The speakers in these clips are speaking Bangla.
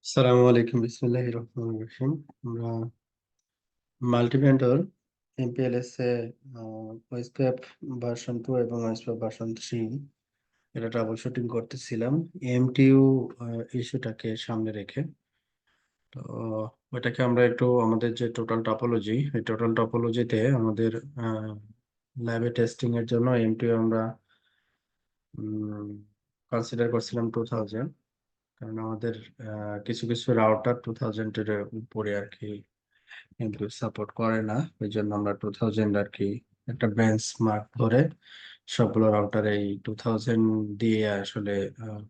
আসসালামু আলাইকুম বিসমিল্লাহির রহমানির রহিম। আমরা মাল্টিভেন্ডর MPLS এ ওয়েসপেপ ভার্সন 2 এবং ওয়েসপেপ ভার্সন 3 এটা ট্রাবল শুটিং করতেছিলাম MTU ইস্যুটাকে সামনে রেখে। তো ওইটাকে আমরা একটু আমাদের যে টোটাল টপোলজি, এই টোটাল টপোলজিতে আমাদের ল্যাবে টেস্টিং এর জন্য MTU আমরা কনসিডার করছিলাম 2000, কারণ আমাদের কিছু কিছু রাউটার 2000 এর উপরে আর কি কিন্তু সাপোর্ট করে না। ওই জন্য আমরা 2000 আর কি একটা বেঞ্চ মার্ক ধরে সবগুলো রাউটার এই 2000 দিয়ে আসলে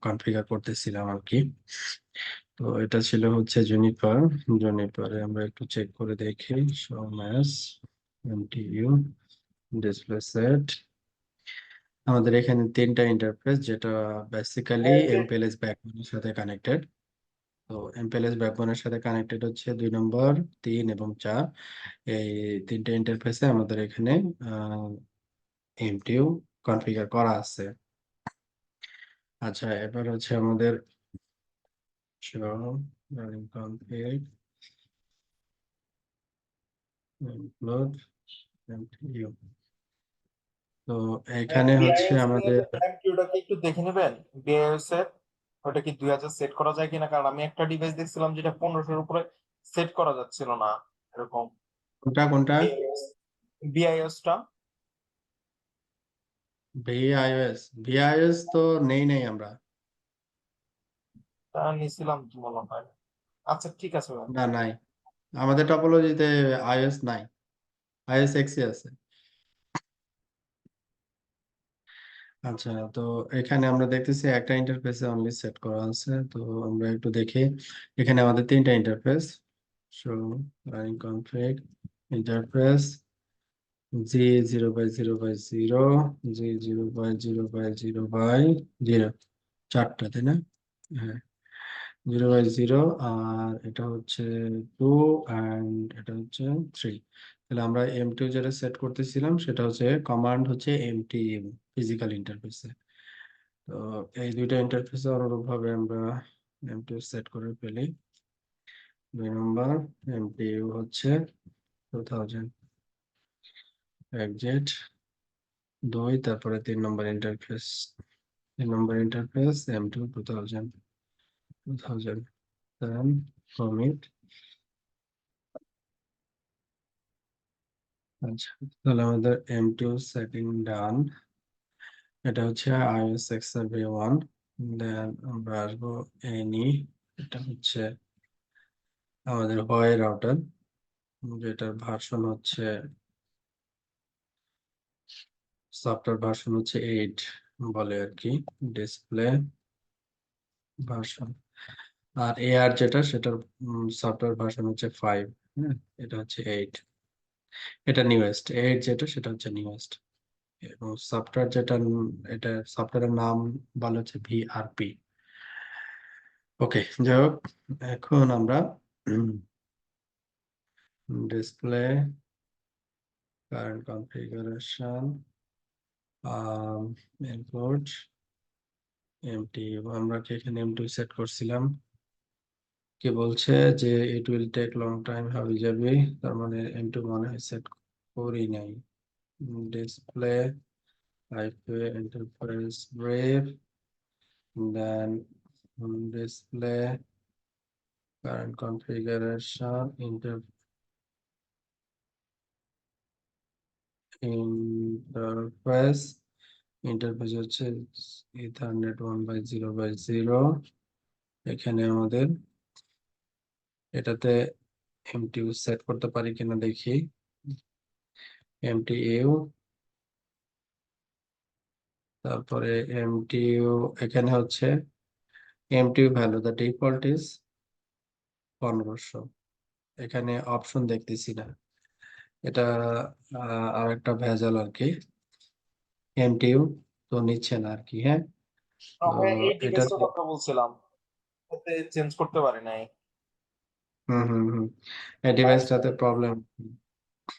কনফিগার করতেছিলাম আর কি। তো এটা ছিল হচ্ছে জুনিপারে আমরা একটু চেক করে দেখি। শো ম্যাস MTU ডিসপ্লে সেট, আমাদের এখানে তিনটা ইন্টারফেস যেটা বেসিক্যালি MPLS ব্যাকবোনের সাথে কানেক্টেড। তো MPLS ব্যাকবোনের সাথে কানেক্টেড হচ্ছে 2 নম্বর, 3 এবং 4। এই তিনটে ইন্টারফেসে আমাদের এখানে MTU কনফিগার করা আছে। আচ্ছা, এবার হচ্ছে আমাদের running config include MTU। তো এখানে হচ্ছে বিআইএস আমাদের এর এমকিউটা কি একটু দেখে নেবেন? বিআইএস এর ওটা কি 2000 সেট করা যায় কিনা, কারণ আমি একটা ডিভাইস দেখছিলাম যেটা 1500 উপরে সেট করা যাচ্ছিল না এরকম। কোনটা কোনটা বিআইএস টা VIOS তো নেই আমরা। তা নিছিলাম তো মনে হয়। আচ্ছা ঠিক আছে ভাই। না, নাই, আমাদের টপোলজিতে iOS নাই, iOS X আছে। আচ্ছা, তো এখানে আমরা দেখতেছি একটা ইন্টারফেসে অনলি সেট করা আছে। তো আমরা একটু দেখি, এখানে আমাদের তিনটা interface. So running config interface G0/0/0, G0/0/0/0, চারটা তাই না? হ্যাঁ, 0/0, আর এটা হচ্ছে 2, অ্যান্ড এটা হচ্ছে 3। তাহলে আমরা M2 যেটা সেট করতেছিলাম সেটা হচ্ছে কমান্ড হচ্ছে MTU ফিজিক্যাল ইন্টারফেসে। তো এই দুইটা ইন্টারফেসে অনুরূপভাবে আমরা MTU সেট করে ফেলি। 2 নম্বর MTU হচ্ছে 2000 এক্সিট 2, তারপরে 3 নম্বর ইন্টারফেস, 3 নম্বর ইন্টারফেস M2 2000 দেন কমিট। আচ্ছা, তাহলে আমাদের M2 সেটিং ডান। এটা হচ্ছে iOS XRV1। দেন আমরা আসবো এনি, এটা হচ্ছে আমাদের হয় রাউটার, যেটার ভার্সন হচ্ছে সফটওয়্যার ভার্সন হচ্ছে 8 বলে আর কি, ডিসপ্লে ভার্সন। আর AR যেটা সেটার সফটওয়্যার ভার্সন হচ্ছে 5। হ্যাঁ, এটা হচ্ছে 8, এটা নিউয়েস্ট। 8 যেটা সেটা হচ্ছে নিউয়েস্ট। এবং সফটওয়্যার যেটা এটা সফটওয়্যারের নাম বলা হচ্ছে VRP। ওকে, যাই হোক, এখন আমরা display current configuration input MTU, আমরা কি এখানে M2 সেট করছিলাম? কি বলছে যে it will take long time হবে যাবে, তার মানে M2 মনে হয় সেট করি নাই। ডিসপ্লে হাইফে enterprise brave, then display current configuration interface, interface হচ্ছে ইথারনেট 1/0/0। এখানে আমাদের এটাতে MTU সেট করতে পারি কিনা দেখি। MTU, তারপরে MTU, এখানে হচ্ছে MTU value the default is 1500। এখানে অপশন দেখতেছি না, এটা আর একটা ভেজাল আর কি। MTU তো নিচ্ছে না আর কি। হ্যাঁ, তো আমরা এই ডিভাইসটার এটাতে কথা বলছিলাম, এতে চেঞ্জ করতে পারি নাই। হুম, এই ডিভাইসটাতে প্রবলেম।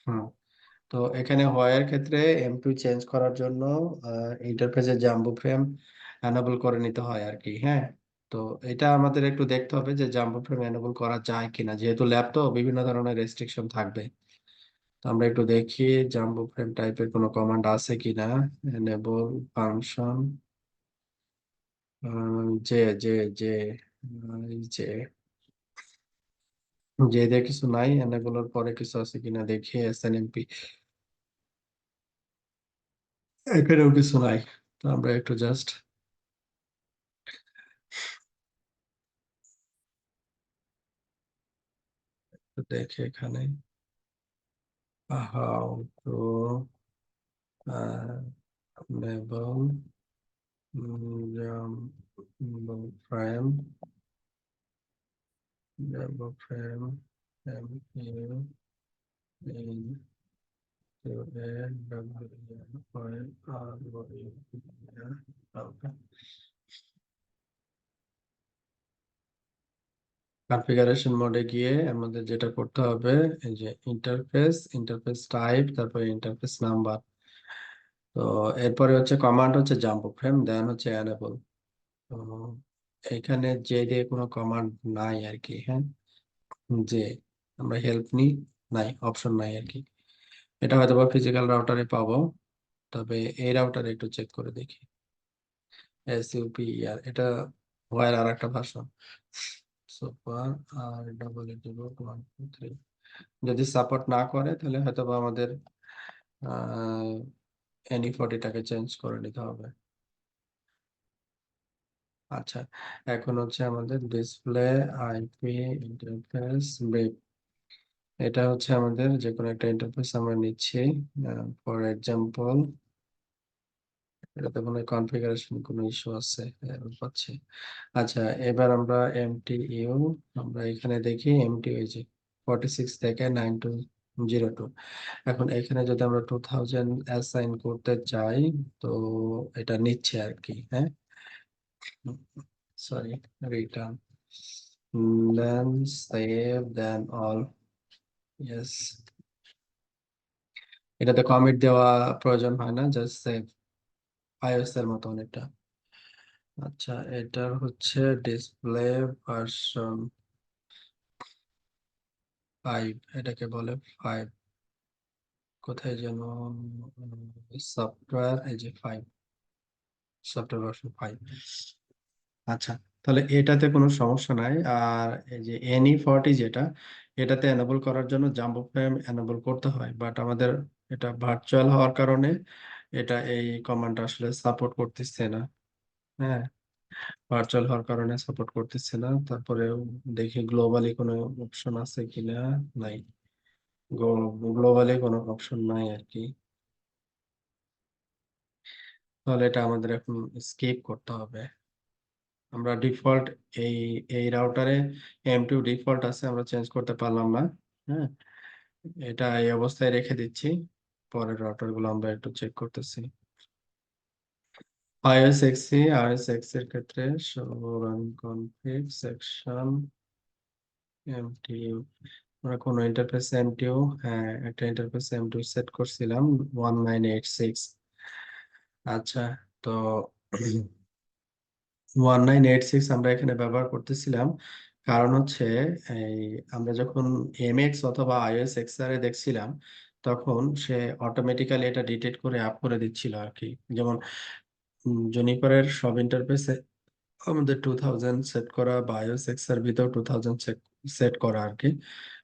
হুম, তো এখানে হোয়াইয়ের ক্ষেত্রে M2 চেঞ্জ করার জন্য ইন্টারফেসে জাম্বো ফ্রেম এনাবল করে নিতে হয় আর কি। হ্যাঁ, তো এটা আমাদের একটু দেখতে হবে যে জাম্বো ফ্রেম এনেবল করা যায় কিনা, যেহেতু ল্যাব তো বিভিন্ন ধরনের রেস্ট্রিকশন থাকবে। তো আমরা একটু দেখি জাম্বো ফ্রেম টাইপের কোনো কমান্ড আছে কিনা। এনেবল ফাংশন যে যে যে এই যে যে দিয়ে কিছু নাই, এনেবলের পরে কিছু আছে কিনা দেখি। এসএনএমপি এখানেও কিছু নাই। তো আমরা একটু জাস্ট দেখি এখানে how to enable frame MU into a file okay. Configuration মোডে গিয়ে আমাদের যেটা করতে হবে, এই যে ইন্টারফেস টাইপ, তারপরে ইন্টারফেস নাম্বার। তো এরপরে হচ্ছে কমান্ড হচ্ছে জাম্বো ফ্রেম, দেন হচ্ছে এনেবল। তো এখানে যে দিয়ে কোনো কমান্ড নাই আর কি। হ্যাঁ, যে আমরা হেল্প নিই, নাই, অপশন নাই আর কি। এটা হয়তো বা ফিজিক্যাল রাউটারে পাবো, তবে এই রাউটারে একটু চেক করে দেখি। SUPER এটা ওয়ার আর একটা ভাষা। সুপার আর ডাবল দিব 1 2 3। যদি সাপোর্ট না করে তাহলে হয়তো বা আমাদের NE40টাকে চেঞ্জ করে নিতে হবে। আচ্ছা, এখন হচ্ছে আমাদের ডিসপ্লে আইপি ইন্টারফেস ব্রেক। এটা হচ্ছে আমাদের যে কোনো একটা ইন্টারফেস আমরা নিচ্ছি। ফর এক্সাম্পল এটাতে কোনো কনফিগারেশন কোনো ইস্যু আছে এরর পাচ্ছি। আচ্ছা, এবার আমরা MTU, আমরা এখানে দেখি এমটি ওই যে 46 থেকে 9202। এখন এখানে যদি আমরা 2000 অ্যাসাইন করতে চাই, তো এটা নিচ্ছে আর কি। হ্যাঁ, সরি, রিটার্ন দেন সেভ দেন অল। ইয়েস, এটাতে কমিট দেওয়া প্রয়োজন হয় না, জাস্ট সেভ, iOS এর মতো অনেকটা। আচ্ছা, এটার হচ্ছে ডিসপ্লে ভার্সন 5, এটাকে বলে 5। কোথায় যেন সফটওয়্যার, এই যে 5, সফটওয়্যার ভার্সন 5। আচ্ছা, তাহলে এটাতে কোনো সমস্যা নাই। আর এই যে NE40 যেটা, এটাতে এনেবল করার জন্য জাম্বো ফ্রেম এনেবল করতে হয়, বাট আমাদের এটা ভার্চুয়াল হওয়ার কারণে এটা এই কমান্ড আসলে সাপোর্ট করতেছে না। হ্যাঁ, ভার্চুয়াল হওয়ার কারণে সাপোর্ট করতেছে না। তারপরে দেখি গ্লোবালি কোনো অপশন আছে কিনা। নাই, গ্লোবালি কোনো অপশন নাই আর কি। তাহলে এটা আমাদের এখন স্কিপ করতে হবে। আমরা ডিফল্ট এই এই রাউটারে M2 ডিফল্ট আছে, আমরা চেঞ্জ করতে পারলাম না। হ্যাঁ, এটা এই অবস্থায় রেখে দিচ্ছি। পরের রাউটার গুলো আমরা একটু চেক করতেছি। iOS XE এর ক্ষেত্রে রান কনফিগ সেকশন MTU, আমরা কোনো ইন্টারফেস MTU, হ্যাঁ একটা ইন্টারফেস MTU সেট করছিলাম 1986। আচ্ছা, তো 1986 আমরা এখানে ব্যবহার করতেছিলাম, কারণ হচ্ছে এই আমরা যখন MX অথবা iOS XR এ দেখছিলাম, তখন সে অটোমেটিক্যালি এটা ডিটেক্ট করে আপ করে দিচ্ছিল আর কি। যেমন জুনিপারের সব ইন্টারফেসে আমাদের 2000 সেট করা, বা iOS XR ভিতর 2000 সেট করা আর কি।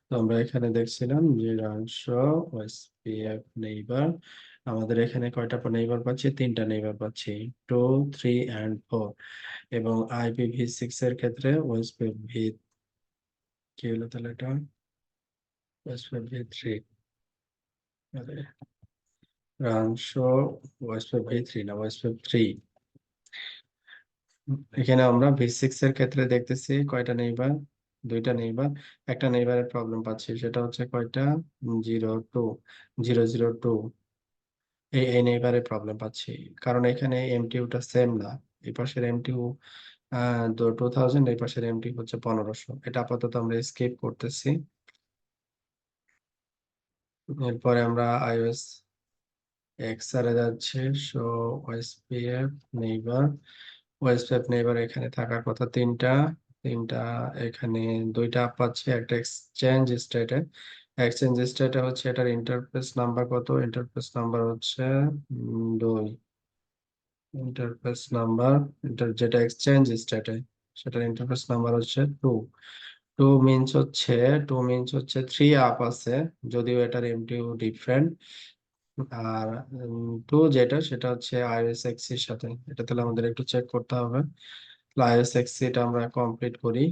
তো আমরা এখানে দেখছিলাম যে রানস ওএসপিএফ নেইবার, আমাদের এখানে কয়টা নেইবার পাচ্ছি, 3টা নেইবার পাচ্ছি, 2 3 and 4। এবং IPv6 এর ক্ষেত্রে ওএসপিএফ কি হলো তাহলে, এটা ওএসপিএফ 3, রানস ওএসপিএফ 3 না ওএসপিএফ 3। এখানে আমরা V6 এর ক্ষেত্রে দেখতেছি কয়টা নেইবার, 2টা নেইবার। একটা নেইবারের প্রবলেম পাচ্ছি, সেটা হচ্ছে কয়টা, 02 002। এই নেইবারে প্রবলেম পাচ্ছি, কারণ এখানে MTU-টা সেম না। এই পাশের MTU 2000, এই পাশের MTU হচ্ছে 1500। এটা আপাতত আমরা স্কিপ করতেছি। এরপরে আমরা iOS XR এ যাচ্ছি। শো ওএসপিএফ নেইবার ওয়েস্টপ্যাপ নেইবার এখানে থাকার কথা তিনটা, এখানে দুইটা আপ পাচ্ছে, একটা এক্সচেঞ্জ স্টেটে হচ্ছে এটার ইন্টারফেস নাম্বার কত, ইন্টারফেস নাম্বার হচ্ছে 2, ইন্টারফেস নাম্বার যেটা এক্সচেঞ্জ স্টেটে সেটার ইন্টারফেস নাম্বার হচ্ছে 2। টু মিনস হচ্ছে 3 আপ আছে, যদিও এটার এমটিইউ ডিফারেন্ট। আর 2 যেটা সেটা হচ্ছে iOS X এর সাথে, এটা তাহলে আমাদের একটু চেক করতে হবে। iOS X এটা আমরা কমপ্লিট করি,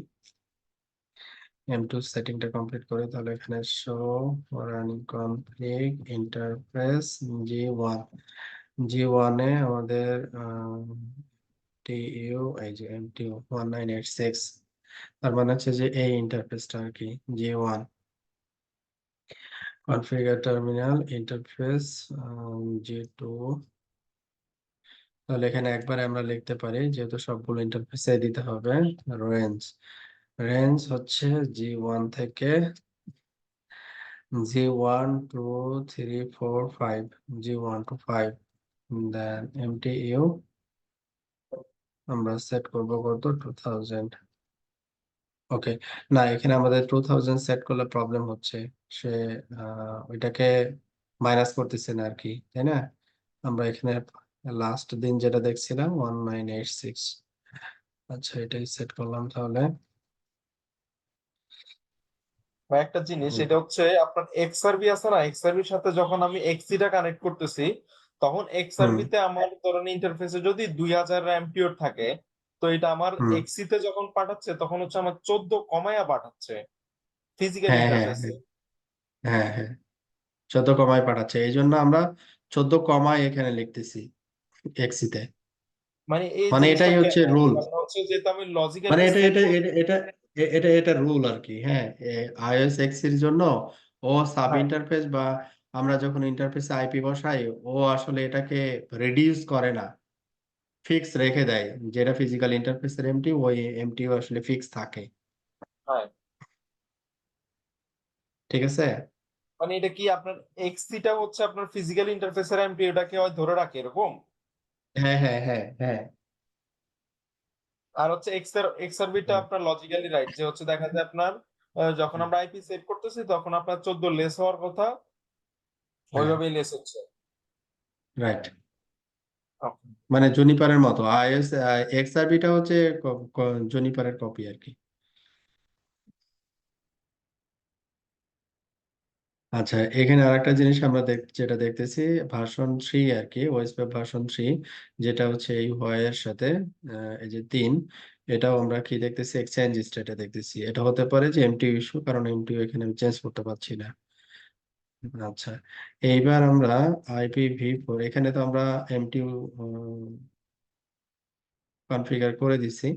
M2 সেটিংটা কমপ্লিট করি, তাহলে এখানে show running config interface G1, G1 এ আমাদের টিইউ এই যে MTU 1986, তার মানে হচ্ছে যে এই ইন্টারফেসটা আর কি G1। Configure terminal interface G2, তাহলে এখানে একবারে আমরা লিখতে পারি যেহেতু সবগুলো ইন্টারফেসে দিতে হবে। রেঞ্জ রেঞ্জ হচ্ছে G1 থেকে G1 2 3 4 5, G1 to 5, then MTU আমরা সেট করব কত 2000। ওকে, না এখানে আমাদের 2000 সেট করলে প্রবলেম হচ্ছে, সে ওইটাকে মাইনাস করতেছে না আর কি, তাই না? আমরা এখানে লাস্ট দিন যেটা দেখছিলাম 1986, আচ্ছা এটাই সেট করলাম তাহলে। বা একটা জিনিস, হুম এটা হচ্ছে আপনার এক্সআরবি আছে না, এক্সআরবির সাথে যখন আমি এক্সিটা কানেক্ট করতেছি, তখন হুম এক্সআরবি তে আমার ধরেন ইন্টারফেসে যদি 2000 অ্যাম্পিয়ার থাকে, তো এটা আমার হুম। এক্সিতে যখন পাঠাচ্ছে তখন হচ্ছে আমার 14 কমায়া পাঠাচ্ছে ফিজিক্যাল হ্যাঁ হ্যাঁ ইন্টারফেসে। হ্যাঁ হ্যাঁ হ্যাঁ, 14 কমায় পাঠাচ্ছে, এই জন্য আমরা 14 কমায় এখানে লিখতেছি এক্সিতে। মানে এই মানে জিনিসটা এটাই কেন, হচ্ছে রুল, কারণ হচ্ছে যেহেতু আমি মানে লজিক্যালি এটা সেট এটা করছি। এটা এটা এটা রুল আর কি। হ্যাঁ, iOS X এর জন্য ও সাব হ্যাঁ, ইন্টারফেস বা আমরা যখন ইন্টারফেসে আইপি বসাই, ও আসলে এটাকে রিডিউস করে না, ফিক্স রেখে দেয়। যেটা ফিজিক্যাল ইন্টারফেসের এমটি, ওই এমটি আসলে ফিক্স থাকে। হ্যাঁ। ঠিক আছে। মানে এটা কি আপনার এক্সিটা হচ্ছে আপনার ফিজিক্যাল ইন্টারফেসের এমপিওটাকে হয় ধরে রাখে এরকম, হ্যাঁ হ্যাঁ হ্যাঁ হ্যাঁ আর হচ্ছে এক্সআরবিটা হুম, আপনার লজিক্যালি রাইট, যে হচ্ছে দেখা যায় আপনার যখন আমরা আইপি সেট করতেছি তখন আপনার 14 লেস হওয়ার কথা, হ্যাঁ, ওইভাবেই লেস হচ্ছে। রাইট। Okay. মানে জুনিপারের মতো আইএস এক্সআরবিটা হচ্ছে জুনিপারের কপি আর কি। আচ্ছা, এখানে আরেকটা জিনিস আমরা যেটা দেখতেছি ভার্সন 3 আর কি, ওয়েসপেপ ভার্সন 3, যেটা হচ্ছে এই হোয়াইয়ের সাথে এই যে 3, এটাও আমরা কি দেখতেছি এক্সচেঞ্জ স্টেটে দেখতেছি। এটা হতে পারে যে এমটিইউ ইস্যু, কারণ এমটিইউ এখানে চেঞ্জ করতে পারছি না। আচ্ছা, এইবার আমরা IPv4, এখানে তো আমরা এমটিইউ কনফিগার করে দিছি,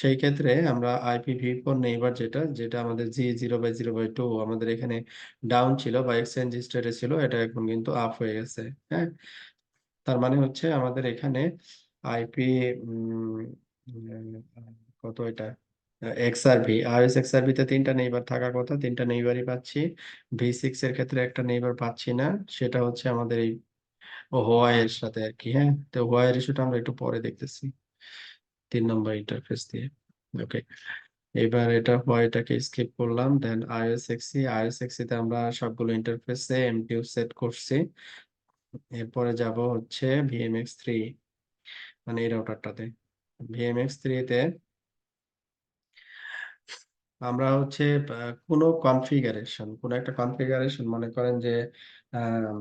সেই ক্ষেত্রে আমরা IPv4 নেইবার যেটা যেটা আমাদের G0/0/2 আমাদের এখানে ডাউন ছিল বা এক্সচেঞ্জ স্টেটে ছিল, এটা এখন কিন্তু আপ হয়ে গেছে। হ্যাঁ, তার মানে হচ্ছে আমাদের এখানে আইপি কত এটা এক্সআরভি, iOS XRV তে 3টা নেইবার থাকার কথা, 3টা নেইবারই পাচ্ছি। V6 এর ক্ষেত্রে একটা নেইবার পাচ্ছি না, সেটা হচ্ছে আমাদের এই হোয়াই এর সাথে আর কি। হ্যাঁ, তো হোয়াই এর ইস্যুটা আমরা একটু পরে দেখতেছি 3 নম্বর ইন্টারফেস দিয়ে। ওকে, এবার এটা হোয়াইটাকে স্কিপ করলাম, দেন iOS XE তে আমরা সবগুলো ইন্টারফেসে এমটিইউ সেট করছি। এরপরে যাব হচ্ছে VMX3, মানে এই রাউটারটাতে। VMX3 তে আমরা হচ্ছে কোনো একটা কনফিগারেশন মনে করেন যে আম,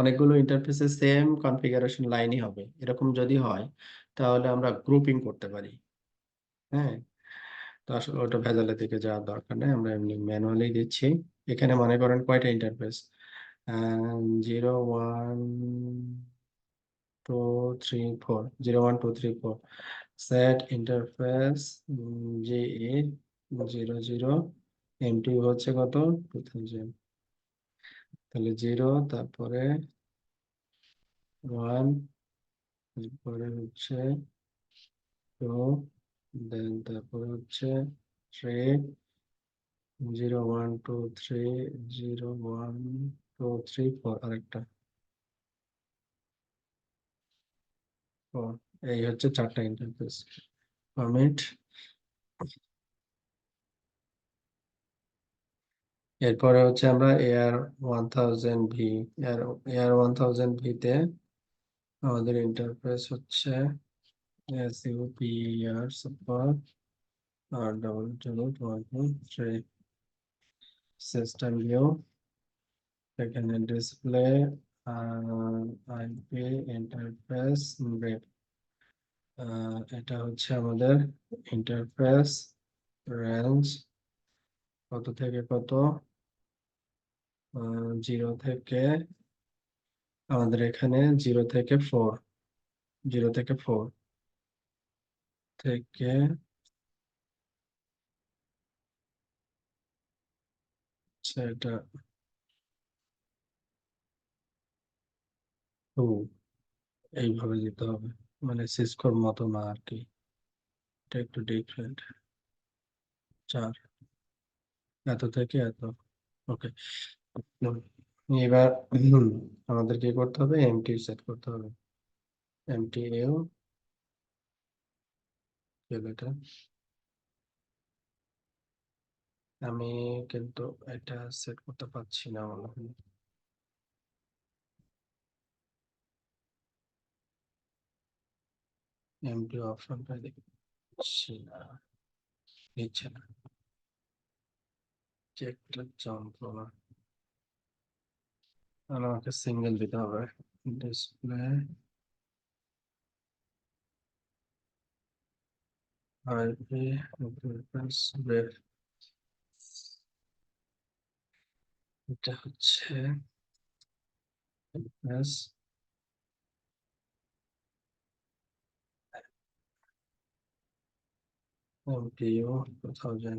অনেকগুলো ইন্টারফেসে সেম কনফিগারেশন লাইনই হবে, এরকম যদি হয় তাহলে আমরা গ্রুপিং করতে পারি। হ্যাঁ, তো আসলে ওটা ভেজালের দিকে যাওয়ার দরকার নেই, আমরা এমনি ম্যানুয়ালি দিচ্ছি। এখানে মনে করেন কয়টা interface, 0 1 2 3 4, 0 1 2 3 4, set interface GE 00, MT হচ্ছে কত 2000, তাহলে 0, তারপরে 1, তারপরে হচ্ছে 2, দেন তারপরে হচ্ছে 3, 0 1 2 3, 0 1 2 3 4, আরেকটা 4। এই হচ্ছে 4টা ইন্টারফেস ফরম্যাট। এরপরে হচ্ছে আমরা AR1000V, AR1000V তে আমাদের ইন্টারফেস হচ্ছে SUPER support R/222 system view, এখানে ডিসপ্লে আইপি ইন্টারফেস ব্রেক। এটা হচ্ছে আমাদের ইন্টারফেস রেঞ্জ কত থেকে কত, 0 থেকে আমাদের এখানে 0 থেকে 4 থেকে এটা 2, এইভাবে দিতে হবে, মানে সিসকোর মতো না আর কি, এটা একটু ডিফারেন্ট। 4, এত থেকে এত। ওকে, এবার আমাদের কি করতে হবে, এমটি সেট করতে হবে। এমটি এও এটা আমি কিন্তু এটা সেট করতে পারছি না মনে হয়। এমটি অপশনটা দেখছি না, নিচ্ছে না, চেকটা যন্ত্রণা। আর আমাকে সিঙ্গেল দিতে হবে। ডিসপ্লে আইপি ইন্টারফেস ব্রেক, এটা হচ্ছে interface MTU 2000।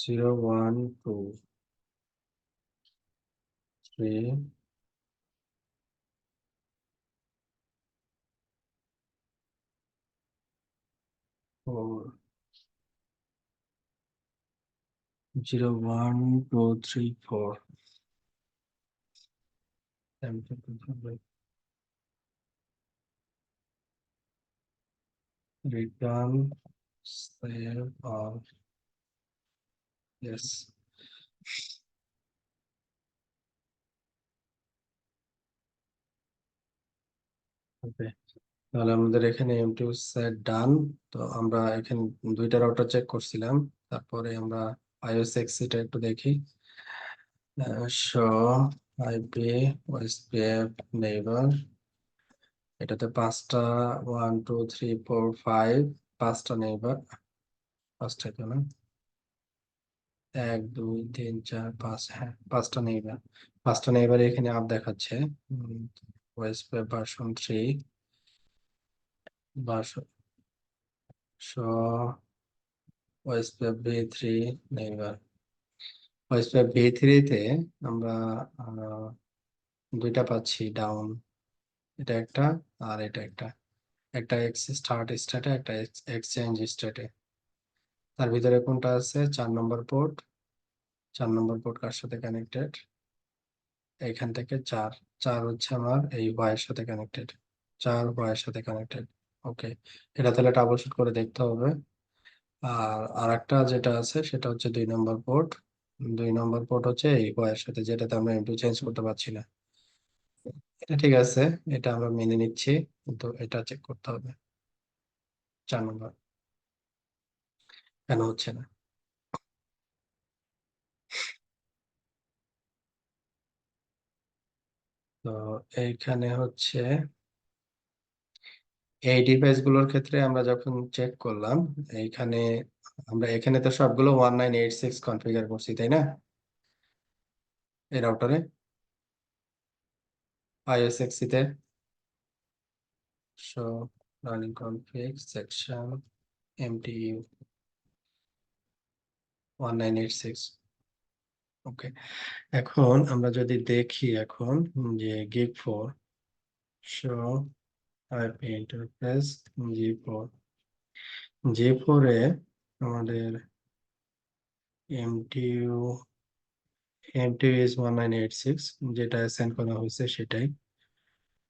Zero one two three 4, 0 1 2 3 4। Return save all, yes. Okay, তাহলে আমাদের এখানে এমটিউ সেট ডান। তো আমরা এখানে দুইটা রাউটার চেক করছিলাম, তারপরে আমরা iOS এক্সিটা একটু দেখি। শো আইপি ওএসপিএফ নেইবার, এটাতে 5টা 1 2 3 4 5, 5টা নেইবার, 5টা কেন, 1 2 3 4 5, হ্যাঁ 5টা নেইবার। 5টা নেইবার এখানে আপ দেখাচ্ছে। OSPF version 3, version show OSPF V3 neighbour. OSPF V3 তে আমরা দুইটা পাচ্ছি ডাউন, এটা একটা আর এটা একটা, একটা এক্স স্টার্ট স্ট্যাটে, একটা এক্সচেঞ্জ স্ট্যাটে। তার ভিতরে কোনটা আছে, 4 নম্বর পোর্ট। 4 নম্বর পোর্ট কার সাথে কানেক্টেড, এইখান থেকে 4, 4 হচ্ছে আমার এই ওয়াইয়ের সাথে কানেক্টেড, 4 ওয়াইয়ের সাথে কানেক্টেড। ওকে, এটা তাহলে ট্রাবল শুট করে দেখতে হবে। আর আরেকটা যেটা আছে সেটা হচ্ছে 2 নম্বর পোর্ট। 2 নম্বর পোর্ট হচ্ছে এই ওয়াইয়ের সাথে, যেটাতে আমরা এমটু চেঞ্জ করতে পারছি না। এটা ঠিক আছে, এটা আমরা মেনে নিচ্ছি, কিন্তু এটা চেক করতে হবে। 4 নম্বর কেন হচ্ছে না। তো এইখানে হচ্ছে এই ডিভাইস গুলোর ক্ষেত্রে আমরা যখন চেক করলাম, এইখানে আমরা এখানে তো সবগুলো 1986 কনফিগার করছি, তাই না, এই রাউটারে ISXC তে। So running config section MTU 1986। ওকে, এখন আমরা যদি দেখি এখন যে gig 4, show IP interface G4 G4 এ আমাদের MTU is 1986 যেটা অ্যাসাইন করা হয়েছে সেটাই।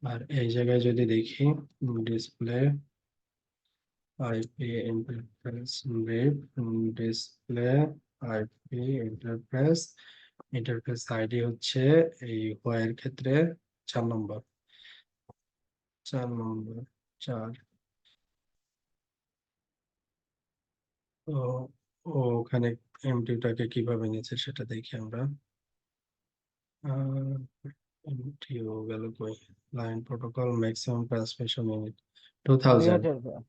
আর এই জায়গায় যদি দেখি display IP interface brief display IP interface ID হচ্ছে এই হোয়াইয়ের ক্ষেত্রে 4 নম্বর 4 তো ও ওখানে এমটিউটাকে কিভাবে নিয়েছে সেটা দেখি আমরা। এমটিউ গেল কই, line protocol maximum transmission unit 2000, 2000 ভাইয়া।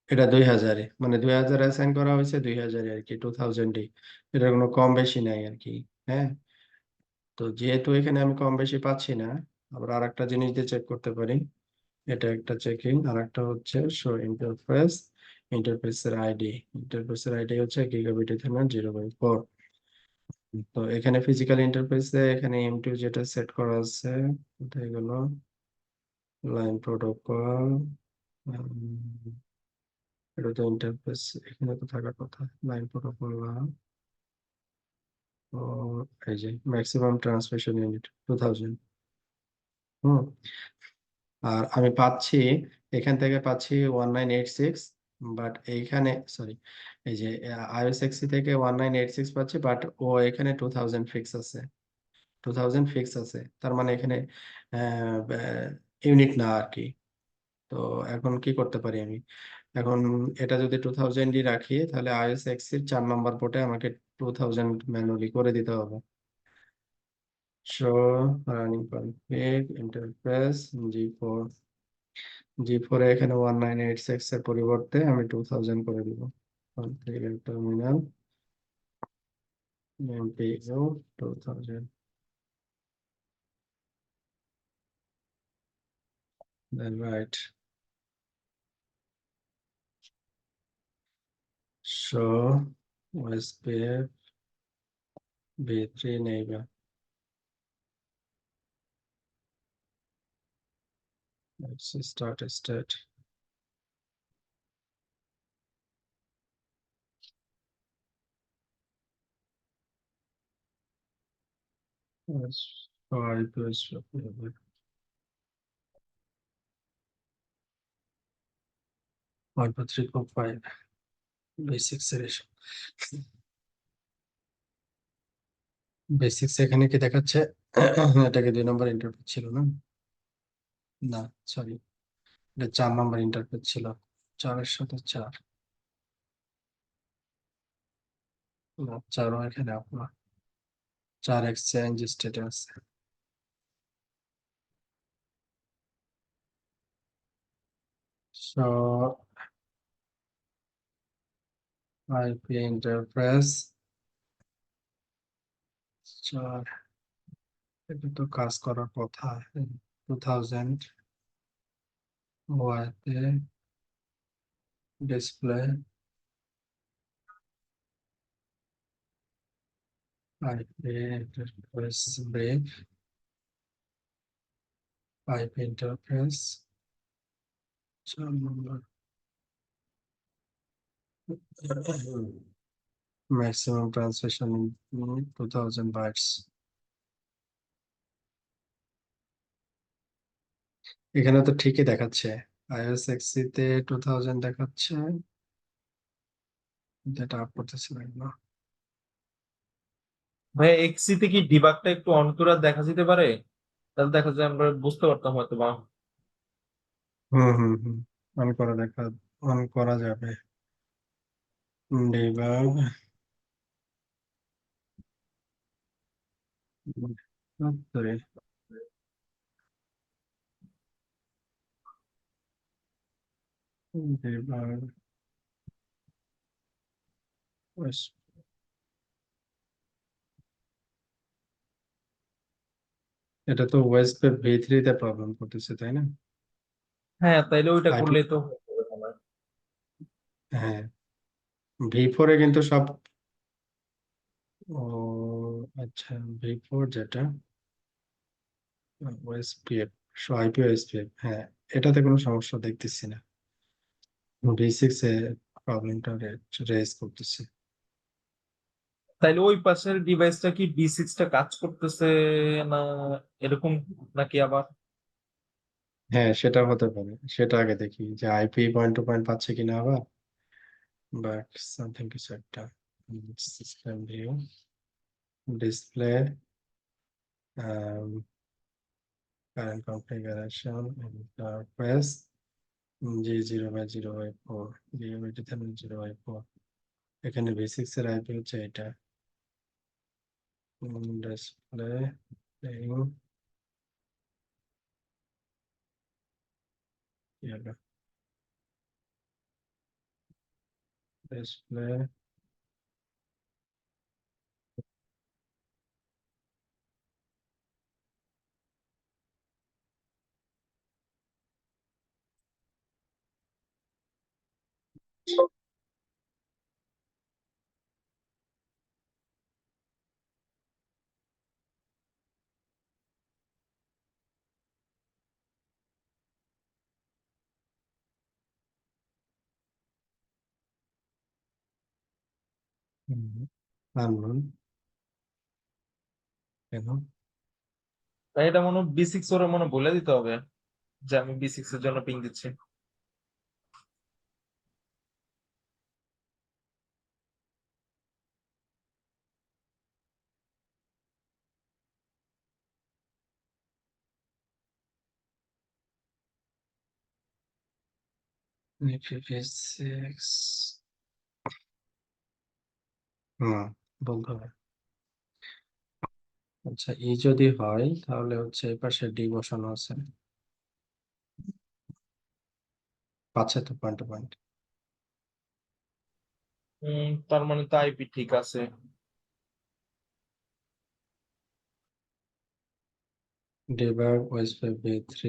এটা 2000-এ, মানে 2000 অ্যাসাইন করা হয়েছে 2000-এ আর কি, 2000-ই, এটা কোনো কম বেশি নাই আর কি। হ্যাঁ, তো যেহেতু এখানে আমি কম বেশি পাচ্ছি না, আবার আরেকটা জিনিস দিয়ে চেক করতে পারি। এটা একটা চেকিং, আর একটা হচ্ছে শো ইন্টারফেসের আইডি হচ্ছে গিগাবিট ইথারনেট 0/4। তো এখানে ফিজিক্যাল ইন্টারফেসে এখানে M2 যেটা সেট করা আছে, কোথায় গেল, লাইন প্রোটোকল, এটা তো ইন্টারফেস, এখানে তো থাকার কথা লাইন প্রোটোকল না। ও, এই যে ম্যাক্সিমাম ট্রান্সমিশন ইউনিট 2000। হুম, আর আমি পাচ্ছি, এখান থেকে পাচ্ছি 1986, বাট এইখানে সরি, এই যে IOSXC থেকে 1986 পাচ্ছি, বাট ও এখানে 2000 ফিক্স আছে, 2000 ফিক্স আছে, তার মানে এখানে ইউনিট না আর কি। তো এখন কি করতে পারি আমি, এখন এটা যদি 2000-ই রাখি, তাহলে IOSXC-র 4 নম্বর পোর্টে আমাকে 2000 ম্যানুয়ালি করে দিতে হবে। Show running config interface G4 G4 এ এখানে 1986 এর পরিবর্তে আমি 2000 করে দিব। Configure terminal MPU 2000, then right show OSPF B3 neighbor. Let's start a state. Yes, so IP is 1.3.5 basics এর বেসিক্স এখানে কি দেখাচ্ছে? এটাকে 2 নম্বর ইন্টারফেস ছিল না, না সরি, এটা 4 নম্বর ইন্টারফেস ছিল, 4-এর সাথে 4, না 4ও এখানে আপনার 4 এক্সচেঞ্জ স্টেটে আছে। So IP ইন্টারফেস 4, এটা তো কাজ করার কথা। 2000 ওয়াইতে display IP interface break IP interface 4 নম্বর ম্যাক্সিমাম ট্রান্সমিশন 2000 বাইটস। এখানে তো ঠিকই দেখাচ্ছে, IOSXC তে 2000 দেখাচ্ছে, যেটা আপ করতেছি না। ভাই এক্সি তে কি ডিবাগটা একটু অন করে দেখা যেতে পারে? তাহলে দেখা যায় আমরা বুঝতে পারতাম হয়তো বা। হুম, অন করা অন করা যাবে। ডিবাগ সরি, ডিবাগ এটা তো ওয়েস্ট V3 তে প্রবলেম করতেছে, তাই না? হ্যাঁ, তাইলে ওইটা আইপি, করলেই তো হয়ে যাবে মনে হয়। হ্যাঁ, V4 এ কিন্তু সব, ও আচ্ছা, V4 যেটা ওএসপিএফ আইপি ওএসপি, হ্যাঁ, এটাতে কোনো সমস্যা দেখতেছি না। V6 এ প্রবলেমটা রেজ করতেছে। তাইলে ওই পাশের ডিভাইসটা কি B6 টা কাজ করতেছে না এরকম, নাকি আবার? হ্যাঁ, সেটা হতে পারে, সেটা আগে দেখি যে আইপি পয়েন্ট টু পয়েন্ট পাচ্ছে কিনা আবার, বা সামথিং কিছু একটা। System view, display, current configuration, interface, G0/0/4, G0/0/4। এখানে V6 এর আইপি হচ্ছে এটা। Display, display, unknown. কেন? তাই এটা মনে B6 ওরা মনে বলে দিতে হবে যে আমি B6 এর জন্য পিং দিচ্ছি। IPv6, হুম, বলতে হবে। আচ্ছা, ই যদি হয় তাহলে হচ্ছে এই পাশে ডি বসানো আছে, পাচ্ছে তো পয়েন্ট টু পয়েন্ট। তার মানে তো আইপি ঠিক আছে। ডিবাগ ওএসপি V3,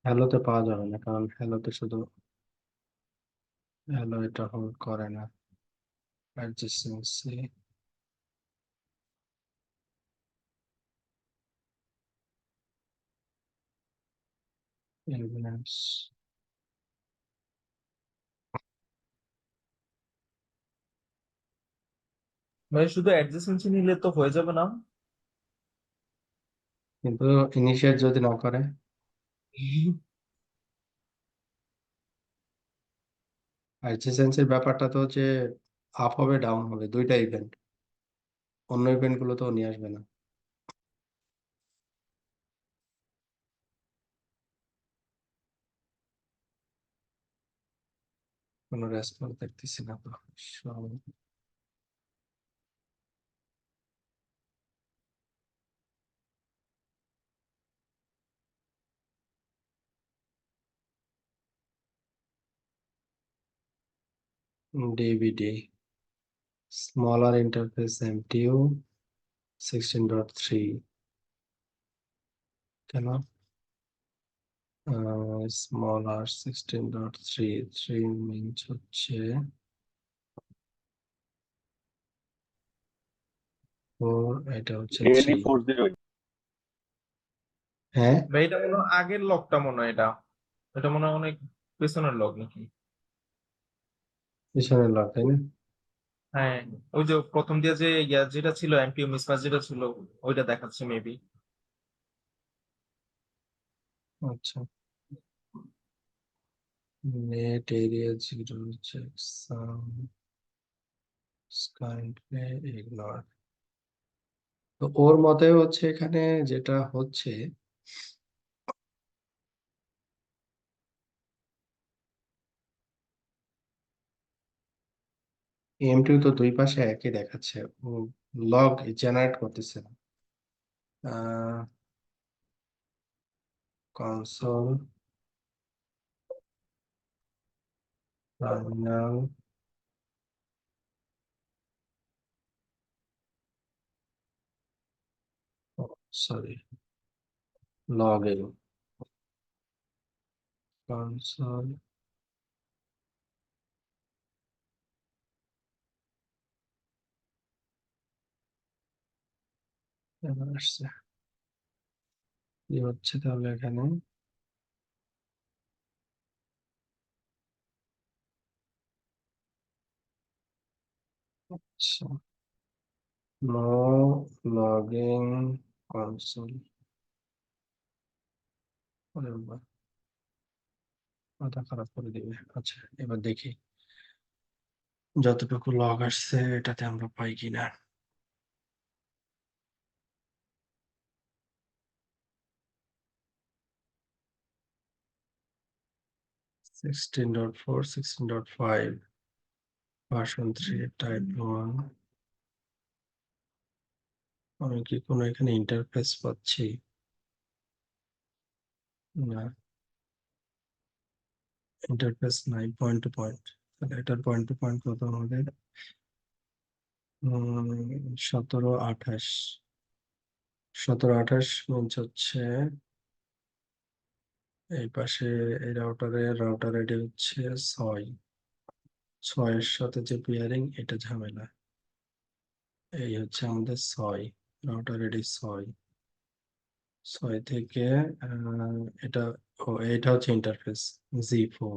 হ্যালোতে পাওয়া যাবে না, কারণ হ্যালোতে শুধু হ্যালো এটা হোল্ড করে না। অ্যাডজেসেন্সি, এলিমেন্টস, মানে শুধু অ্যাডজেসেন্সি নিলে তো হয়ে যাবে না? কিন্তু ইনিশিয়েট যদি না করে। অ্যাডজেসেন্সির ব্যাপারটা তো হচ্ছে আপ হবে ডাউন হবে দুইটা ইভেন্ট, অন্য ইভেন্ট গুলো তো নিয়ে আসবে না। কোনো রেসপন্স দেখতেছি না তো। DVD, smaller interface, MTU 16.3। কেন স্মলার 16.3, 3 মিনস হচ্ছে 4, এটা হচ্ছে 3। ALE40। হ্যাঁ, বা এটা মনে হয় আগের লকটা, মনে হয় এটা, এটা মনে হয় অনেক পেছনের লক নাকি? পিছনের লক তাই না? হ্যাঁ, ওই যে প্রথম দিয়ে যে যেটা ছিল এমপিও মিসম্যাচ যেটা ছিল, ওইটা দেখাচ্ছে মেবি। আচ্ছা, net area 0 checksum kindly ignore. তো ওর মতে হচ্ছে এখানে যেটা হচ্ছে, এম2 তো দুই পাশে একই দেখাচ্ছে, ও লগ জেনারেট করতেছে না। কনসোল, টার্মিনাল, সরি, লগ এল, কনসোল, এবার আসছে কি হচ্ছে তাহলে এখানে আচ্ছা নো লগিং কনসোল মাথা খারাপ করে দিবে। আচ্ছা এবার দেখি যতটুকু লগ আসছে এটাতে আমরা পাই কিনা। 16.4 16.5 ভার্সন 3 টাইপ 1 আমি কি কোনো এখানে ইন্টারফেস পাচ্ছি না ইন্টারফেস নাই পয়েন্ট টু পয়েন্ট তাহলে এটার পয়েন্ট টু পয়েন্ট কত আমাদের 17 28 17 28 মিনস হচ্ছে এই পাশে এই রাউটার আইডি হচ্ছে 6 সাথে যে পেয়ারিং এটা ঝামেলা এই হচ্ছে আমাদের 6 রাউটার আইডি 6 থেকে এটা এটা হচ্ছে ইন্টারফেস Z4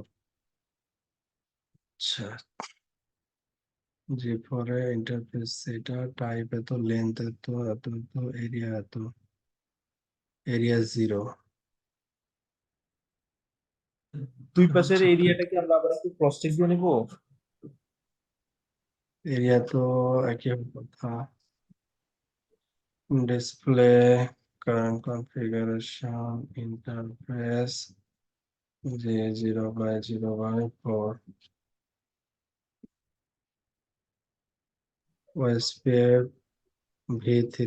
আচ্ছা Z4 এ ইন্টারফেস এটা টাইপ এত লেন্থ এত এরিয়া এরিয়া 0 দুই পাশের এরিয়াটা কি আমরা আবার একটু ক্রস চেক দিয়ে নিবো? এরিয়া তো একই কথা display current configuration interface J0/0/4 OSPF V3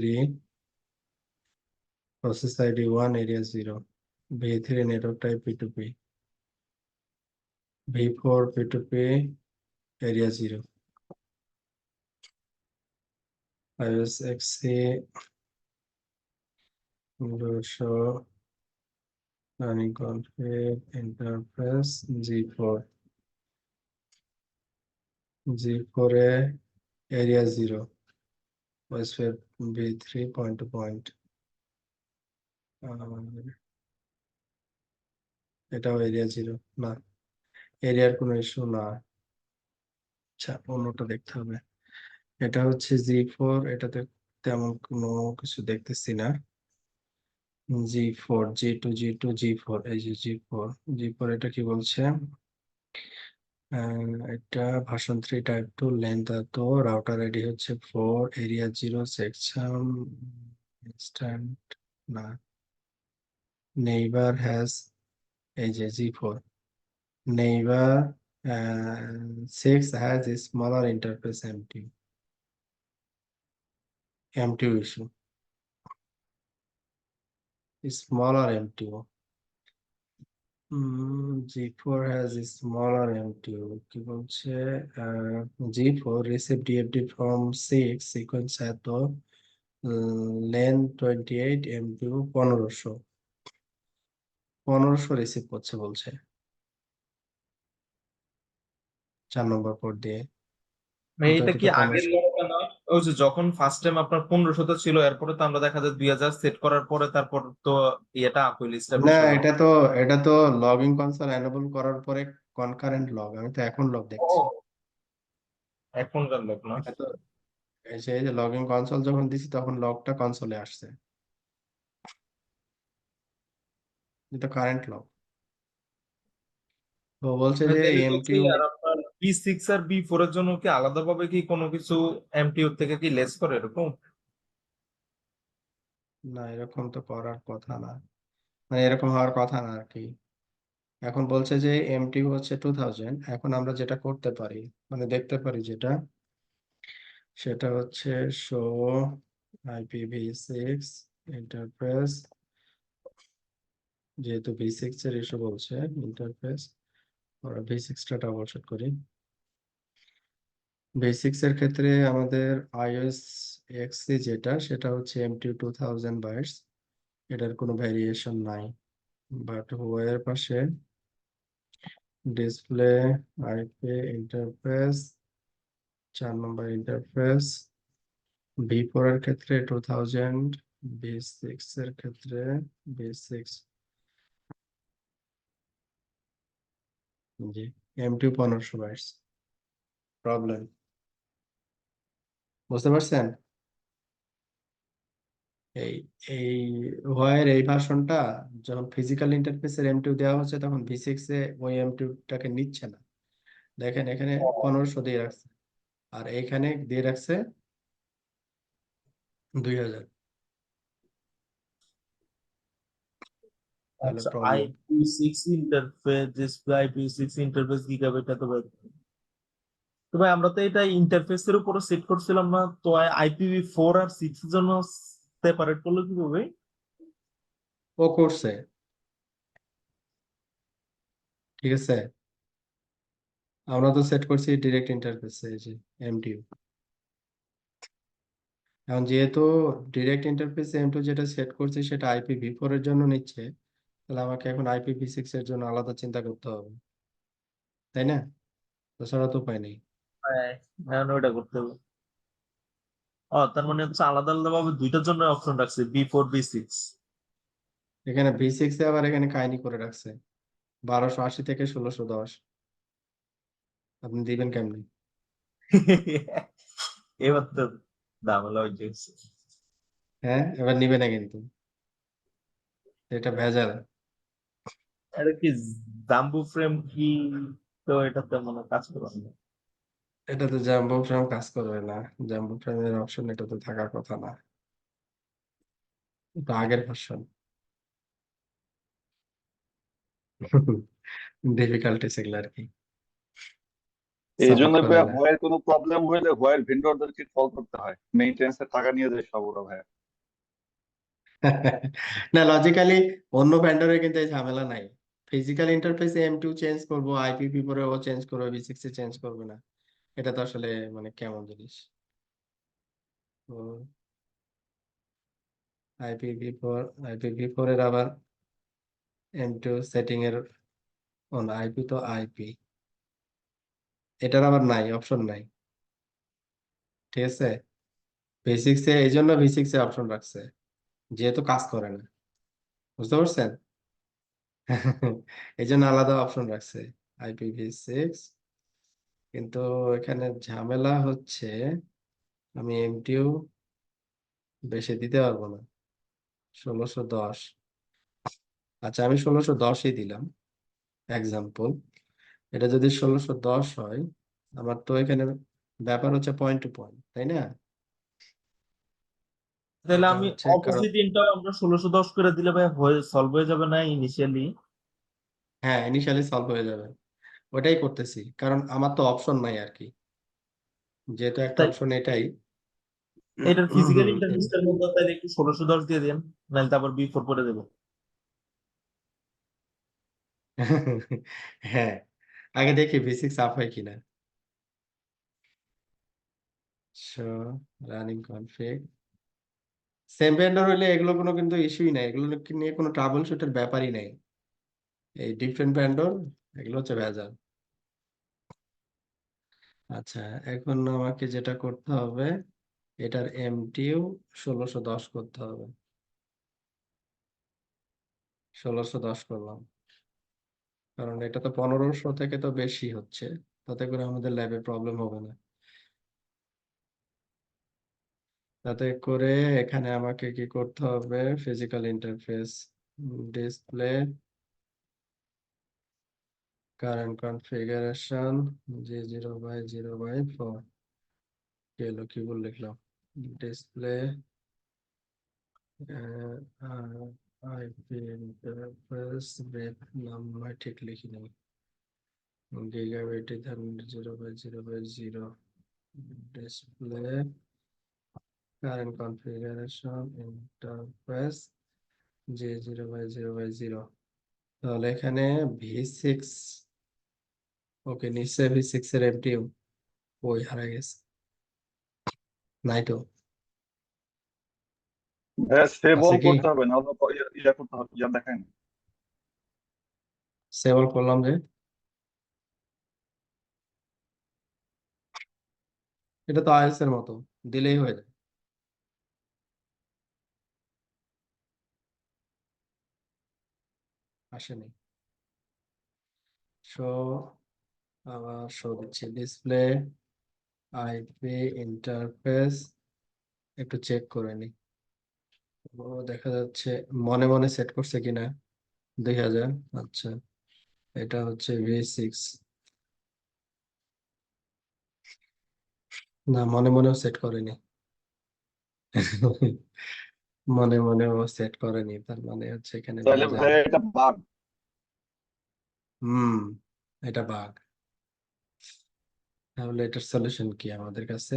process ID 1 area 0 V3 network type P2P V4 P2P area 0 iOS XC show running config interface G4 G4 A area 0 OSPF V3 point to point এটাও এরিয়া 0 না এরিয়ার কোনো ইস্যু না আচ্ছা অন্যটা দেখতে হবে এটা হচ্ছে Z4 এটাতে তেমন কোনো কিছু দেখতেছি না G4 G2 এই যে G4 এটা কি বলছে এটা ভার্সন 3 টাইপ 2 লেন্থ এত রাউটার আইডি হচ্ছে 4 এরিয়া 0 সেকশন ইনস্ট্যান্ট না নেইবার হ্যাজ এই যে G4 neighbour 6 has smaller interface MTU issue smaller MTU G4 has a smaller MTU কি বলছে G4 receive DFD from 6 sequence এত length 28 MTU 1500 রিসিভ করছে বলছে 4 নম্বর পোর্ট দিয়ে কিন্তু এটা কি এটাতে আগের 1500 লড়াটা না? ওই যে যখন ফার্স্ট টাইম আপনার 1500 ছিল, এরপরে তো আমরা দেখা যায় 2000 সেট করার পরে তারপর তো এটা আকুইল না এস্টাবলিশ হলো। এটা তো লগইন কনসোল এনেবল করার পরে কনকারেন্ট লগ আমি তো এখন লগ ও, দেখছি এখনকার লোক না? এটা তো এই যে লগইন কনসোল যখন দিছি তখন লগটা কনসোলে আসছে এটা কারেন্ট লগ তো বলছে যে তাহলে তো কি এমটিইউ আর আপনার B6 আর B4 এর জন্য কি আলাদাভাবে কি কোনো কিছু এমটিইউ থেকে কি লেস করে এরকম? না এরকম তো করার কথা না মানে এরকম হওয়ার কথা না আর কি এখন বলছে যে এমটিইউ হচ্ছে 2000 এখন আমরা যেটা করতে পারি মানে দেখতে পারি যেটা সেটা হচ্ছে শো IPv6 ইন্টারফেস যেহেতু V6 এর ইস্যু বলছে ইন্টারফেস আমরা V6টা ডাবল চেক করি V6 এর ক্ষেত্রে আমাদের iOS XC যেটা সেটা হচ্ছে MTU 2000 বাইটস এটার কোনো ভ্যারিয়েশন নাই বাট হোয়ার পাশে ডিসপ্লে আইপি ইন্টারফেস 4 নম্বর ইন্টারফেস V4 এর ক্ষেত্রে 2000 B6 এর ক্ষেত্রে B6 জি M2 1522 প্রবলেম বুঝতে পারছেন? এই এই হোয়াইয়ের এই ভার্সনটা যখন ফিজিক্যাল ইন্টারফেসের M2 দেওয়া হচ্ছে তখন V6 এ ওই M2 টাকে নিচ্ছে না। দেখেন এখানে 1500 দিয়ে রাখছে আর এইখানে দিয়ে রাখছে 2000। তাহলে আচ্ছা, problem. IP6 interface, display IP6 interface gigabyte এত বাইট। তো ভাই আমরা তো এটা ইন্টারফেসের উপরে সেট করছিলাম না, তো IPv4 আর 6 এর জন্য সেপারেট করলো কিভাবে? ও করছে, ঠিক আছে। আমরা তো সেট করছি ডিরেক্ট ইন্টারফেসে, এই যে M2। এখন যেহেতু ডিরেক্ট ইন্টারফেসে M2 যেটা সেট করছি সেটা IPv4 এর জন্য নিচ্ছে, তাহলে আমাকে এখন IPv6 এর জন্য আলাদা চিন্তা করতে হবে, তাই না? তাছাড়া তো উপায় নেই। হ্যাঁ, এখন ওইটা করতে হবে। তার মানে হচ্ছে আলাদা আলাদা ভাবে দুইটার জন্য অপশন রাখছে, B4 B6। এখানে V6 এ আবার এখানে কাহিনী করে রাখছে 1280 থেকে 1610। আপনি দিবেন কেমনি? এবার তো ঝামেলা হয়ে যাচ্ছে। হ্যাঁ, এবার নিবে না কিন্তু, এটা ভেজাল। এটা কি জাম্বু ফ্রেম কি? তো এটা তো মনে হয় কাজ করবে না। এটা তো জাম্বো ফ্রেম কাজ করবে না। জাম্বো ফ্রেমের অপশন এটা তো থাকার কথা না, এটা আগের ভার্সন। ডিফিকাল্টিস এগুলো আর কি, এই সাপোর্ট জন্য করে ভাইয়া না। হোয়াইয়ের কোনো প্রবলেম হইলে হোয়াইয়ের ভেন্ডরদেরকে কল করতে হয়, মেইনটেনেন্সের টাকা নিয়ে যায় সব ওরা ভাইয়া। না, লজিক্যালি অন্য ভেন্ডরের কিন্তু এই ঝামেলা নাই। ফিজিক্যাল ইন্টারফেসে M2 চেঞ্জ করবো, IPv4 ও চেঞ্জ করবো, V6 এ চেঞ্জ করবে না। এটা তো আসলে মানে কেমন জিনিস। তো IPv4 এর আবার M2 সেটিং এর না, আইপি তো আইপি, এটার আবার নাই, অপশন নাই, ঠিক আছে। V6 এ এই জন্য V6 এ অপশন রাখছে, যেহেতু কাজ করে না, বুঝতে পারছেন? এই জন্য আলাদা অপশন রাখছে IPv6। কিন্তু এখানে ঝামেলা হচ্ছে আমি M2 বেশি দিতে পারবো না, 1610। আচ্ছা, আমি 1610ই দিলাম এক্সাম্পল। এটা যদি 1610 হয়, আমার তো এখানে ব্যাপার হচ্ছে পয়েন্ট টু পয়েন্ট, তাই না? তাহলে এটা আমি হচ্ছে কারণ, অপোজিট ইনটা আমরা 1610 করে দিলে ভাই সলভ হয়ে যাবে না ইনিশিয়ালি? হ্যাঁ ইনিশিয়ালি সলভ হয়ে যাবে। ওটাই করতেছি, কারণ আমার তো অপশন নাই আর কি, যেহেতু একটা তাই অপশন এটাই। এটার ফিজিক্যাল ইন্টারফেসটার মধ্যে তাহলে একটু 1610 দিয়ে দেন, নাহলে তারপর B4 করে দেবো। হ্যাঁ, আগে দেখি V6 আপ হয় কিনা। So running config same vendor হইলে এগুলো কোনো কিন্তু ইস্যুই নাই, এগুলো নিয়ে কোনো ট্রাবল শুটের ব্যাপারই নাই। এই ডিফারেন্ট ভেন্ডর, এগুলো হচ্ছে ভেজাল। আচ্ছা, এখন আমাকে যেটা করতে হবে, এটার M2 1610 করতে হবে। 1610 করলাম, কারণ এটা তো 1500 থেকে তো বেশি হচ্ছে, তাতে করে আমাদের ল্যাবে প্রবলেম হবে না। তাতে করে এখানে আমাকে কি করতে হবে, physical interface, display, current configuration G0/0/4, কি হলো, কি বল লিখলাম, display IP interface break number ঠিক লিখি নাই, গিগাবাইটে ধরুন 0/0/0, display current configuration interface G0/0/0। তাহলে এখানে V6, ওকে নিশ্চয় V6 এর M2 ওই হারা গেছে, নাই তো, ভাইয়া সেভ আছে অল কি? করতে হবে, নাহলে ইয়া করতে হবে, ইয়া দেখেন। সেভ করলাম যে, এটা তো আইএস এর মতো, দিলেই হয়ে যায়। আসেনি। শো, আবার শো দিচ্ছি ডিসপ্লে আইপি ইন্টারফেস, একটু চেক করে নি। ও দেখা যাচ্ছে মনে মনে সেট করছে কিনা 2000। আচ্ছা, এটা হচ্ছে V6। না, মনে মনেও সেট করেনি। মনে মনেও সেট করেনি, তার মানে হচ্ছে এখানে তাহলে ভেজাল। ভাই এটা বাগ। হুম, এটা বাগ। তাহলে এটার সলিউশন কি আমাদের কাছে?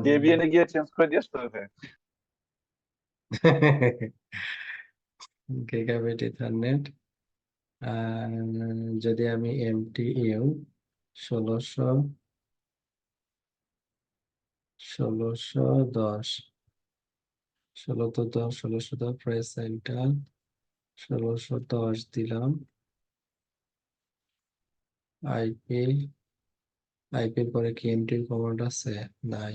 ডেবিয়ানে গিয়ে চেঞ্জ করে দিয়ে আসতে হবে। Gigabit ethernet. যদি আমি MTU 1600 1610 1610 প্রেস এন্টার 1610 দিলাম। আইপি, আইপির পরে কি এমটির কমান্ড আছে? নাই।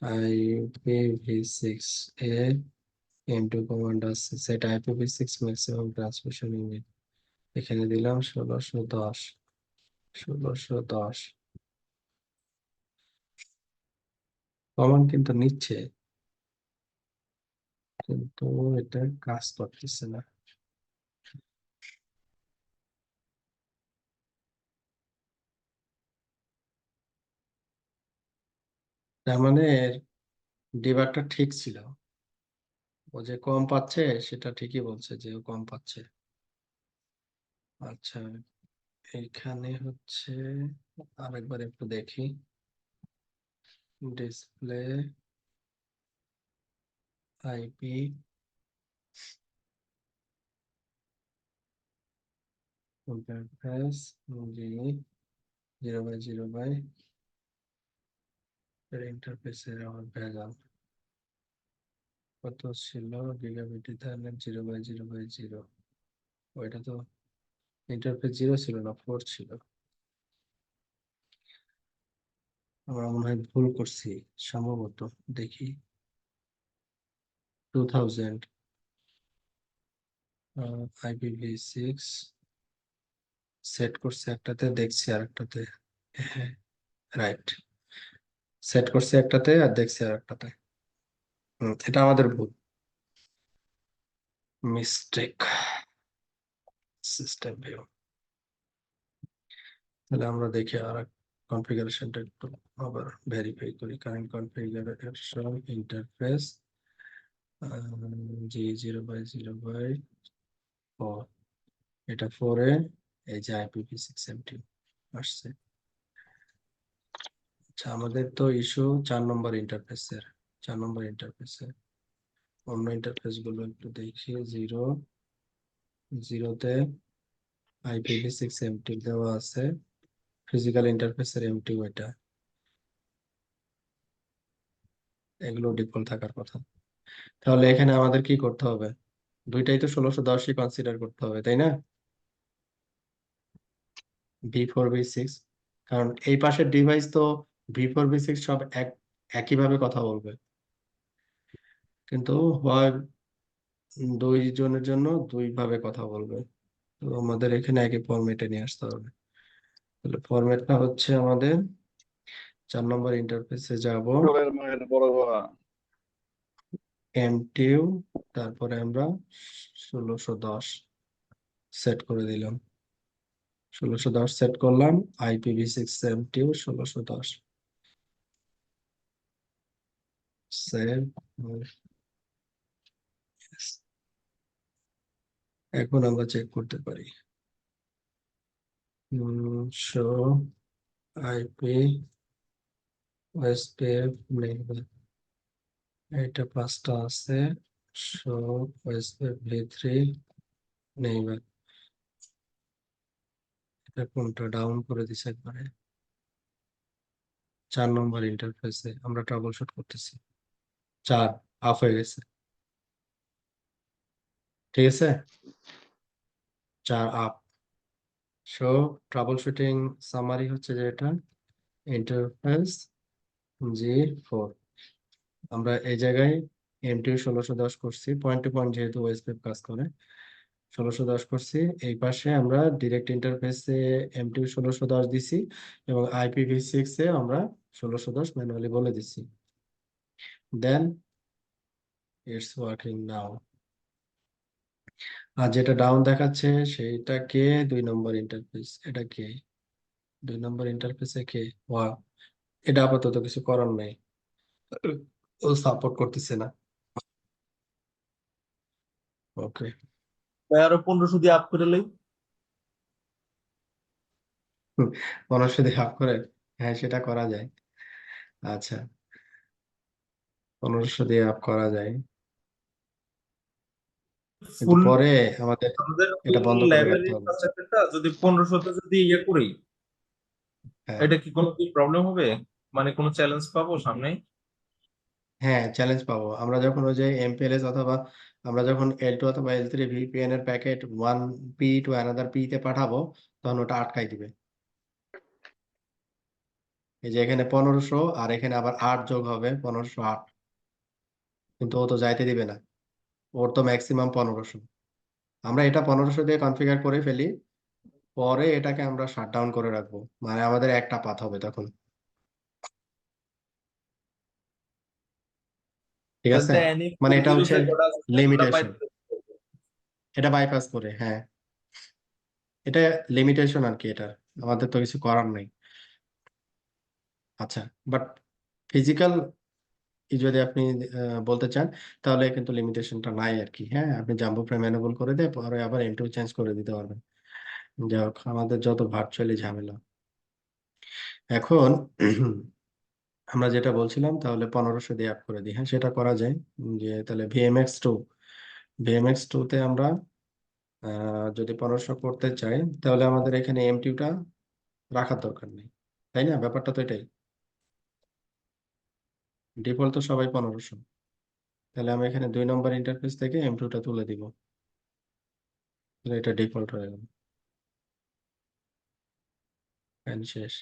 IPv6 এ M2 কমান্ড আছে, set IPv6 maximum transmission unit. এখানে দিলাম 1610 1610। কমান্ড কিন্তু নিচ্ছে, কিন্তু এটা কাজ করতেছে না। তার মানে ডিবাগটা ঠিক ছিল, ও যে কম পাচ্ছে সেটা ঠিকই বলছে যে ও কম পাচ্ছে। আচ্ছা, এইখানে হচ্ছে আরেকবার একটু দেখি। ডিসপ্লে আইপি ইন্টারফেস, জি 0/0 ইন্টারফেসের আমার ভেজাল। কত ছিল? Gigabit ethernet 0/0/0। ওইটা তো ইন্টারফেস 0 ছিল না, 4 ছিল। আমরা মনে হয় ভুল করছি সম্ভবত। দেখি 2000 IPv6 সেট করছে একটাতে, দেখছি আরেকটাতে। হ্যাঁ, রাইট, সেট করছে একটাতে আর দেখছি আরেকটাতে। এটা আমাদের ভুল, মিস্টেক, সিস্টেম ভিউ। তাহলে আমরা দেখি আর কনফিগারেশনটা একটু আবার ভেরিফাই করি। কারেন্ট কনফিগারেশন ইন্টারফেস G0/0/4, এটা 4 এ এই যে IPv6 আসছে। আচ্ছা, আমাদের তো ইস্যু 4 নম্বর ইন্টারফেসের। 4 নম্বর ইন্টারফেসের অন্য ইন্টারফেস গুলো একটু দেখি। 0তে IPv6 দেওয়া আছে, ফিজিক্যাল ইন্টারফেসের MTU এটা, এগুলো ডিফল্ট থাকার কথা। তাহলে এখানে আমাদের কি করতে হবে? দুইটাই তো 1610ই কনসিডার করতে হবে, তাই না? V4 V6, কারণ এই পাশের ডিভাইস তো V4 V6 সব একইভাবে কথা বলবে, কিন্তু হয় দুইজনের জন্য দুই ভাবে কথা বলবে। তো আমাদের এখানে একই ফরম্যাটে নিয়ে আসতে হবে। তাহলে ফরম্যাটটা হচ্ছে আমাদের 4 নম্বর ইন্টারফেসে যাব, চোরের মায়ের বড় গলা। MTU, তারপরে আমরা 1610 সেট করে দিলাম। 1610 সেট করলাম, IPv6 MTU 1610 সেভ। এখন আমরা চেক করতে পারি। শো আইপি ওএসপিএফ নেইবার, এটা 5টা আছে। শো ওএসপিএফ V3 নেইবার, এটা কোনটা ডাউন করে দিছে একবারে। 4 নম্বর ইন্টারফেসে আমরা ট্রাবল শুট করতেছি, 4 অফ হয়ে গেছে। ঠিক আছে, 4 up. Show trouble shooting summary হচ্ছে যে এটা ইন্টারফেস G4। আমরা এই জায়গায় এমটিউ 1610 করছি, পয়েন্ট টু পয়েন্ট যেহেতু ওএসপিএফ কাজ করে 1610 করছি। এই পাশে আমরা ডিরেক্ট ইন্টারফেসে এমটিউ 1610 দিছি এবং IPv6 এ আমরা 1610 ম্যানুয়ালি বলে দিছি। দেন ইটস ওয়ার্কিং নাও। আর যেটা ডাউন দেখাচ্ছে সেইটা কে? 2 নম্বর ইন্টারফেস। এটা কে? 2 নম্বর ইন্টারফেসে কে? ওয়াও, এটা আপাতত কিছু করার নাই, ও সাপোর্ট করতেছে না। ওকে, ভাই আরো 1500 দিয়ে আপ করে লই। মানুষের হাফ করে, হ্যাঁ সেটা করা যায়। আচ্ছা, 1500 দিয়ে আপ করা যায়, কিন্তু ফুল পরে আমাদের আমাদের এটা ফুল বন্ধ করে লেভেল রাখতে হবে। ইনফ্রাস্ট্রাকচারটা যদি 1500 যদি ইয়ে করি, হ্যাঁ, এটা কি কোনো কি প্রবলেম হবে? মানে কোনো চ্যালেঞ্জ পাবো সামনে? হ্যাঁ চ্যালেঞ্জ পাবো আমরা যখন ওই যে এমপিএলএস অথবা আমরা যখন L2 অথবা L3 ভিপিএন এর packet one P to another P তে পাঠাবো, তখন ওটা আটকাই দিবে। এই যে এখানে 1500 আর এখানে আবার 8 যোগ হবে, 1508, কিন্তু ও তো যাইতে দিবে না, ওর তো ম্যাক্সিমাম 1500। আমরা এটা 1500 দিয়ে কনফিগার করে ফেলি, পরে এটাকে আমরা শাটডাউন করে রাখবো, মানে আমাদের একটা পাথ হবে তখন। ঠিক আছে, বলতে এনি মানে এটা 40 হচ্ছে তে কটা আছে ওটা লিমিটেশন, বাইরে। এটা বাইপাস করে, হ্যাঁ এটা লিমিটেশন আর কি, এটা আমাদের তো কিছু করার নেই। আচ্ছা, বাট ফিজিক্যাল যদি আপনি বলতে চান, তাহলে কিন্তু লিমিটেশনটা নাই আর কি। হ্যাঁ, আপনি জাম্বো ফ্রেম এনেবল করে দিয়ে পরে আবার এন্টু চেঞ্জ করে দিতে পারবেন। যাই হোক, আমাদের যত ভার্চুয়ালি ঝামেলা। এখন আমরা যেটা বলছিলাম, তাহলে 1500 দিয়ে আপ করে দিই, হ্যাঁ সেটা করা যায়। যে তাহলে ভিএমএক্স টু তে আমরা যদি 1500 করতে চাই, তাহলে আমাদের এখানে এমটিউটা রাখার দরকার নেই, তাই না? ব্যাপারটা তো এটাই, ডিফল্ট তো সবাই 1500। তাহলে আমি এখানে 2 নম্বর ইন্টারফেস থেকে এমটিউটা তুলে দিব, তাহলে এটা ডিফল্ট হয়ে গেল। And শেষ।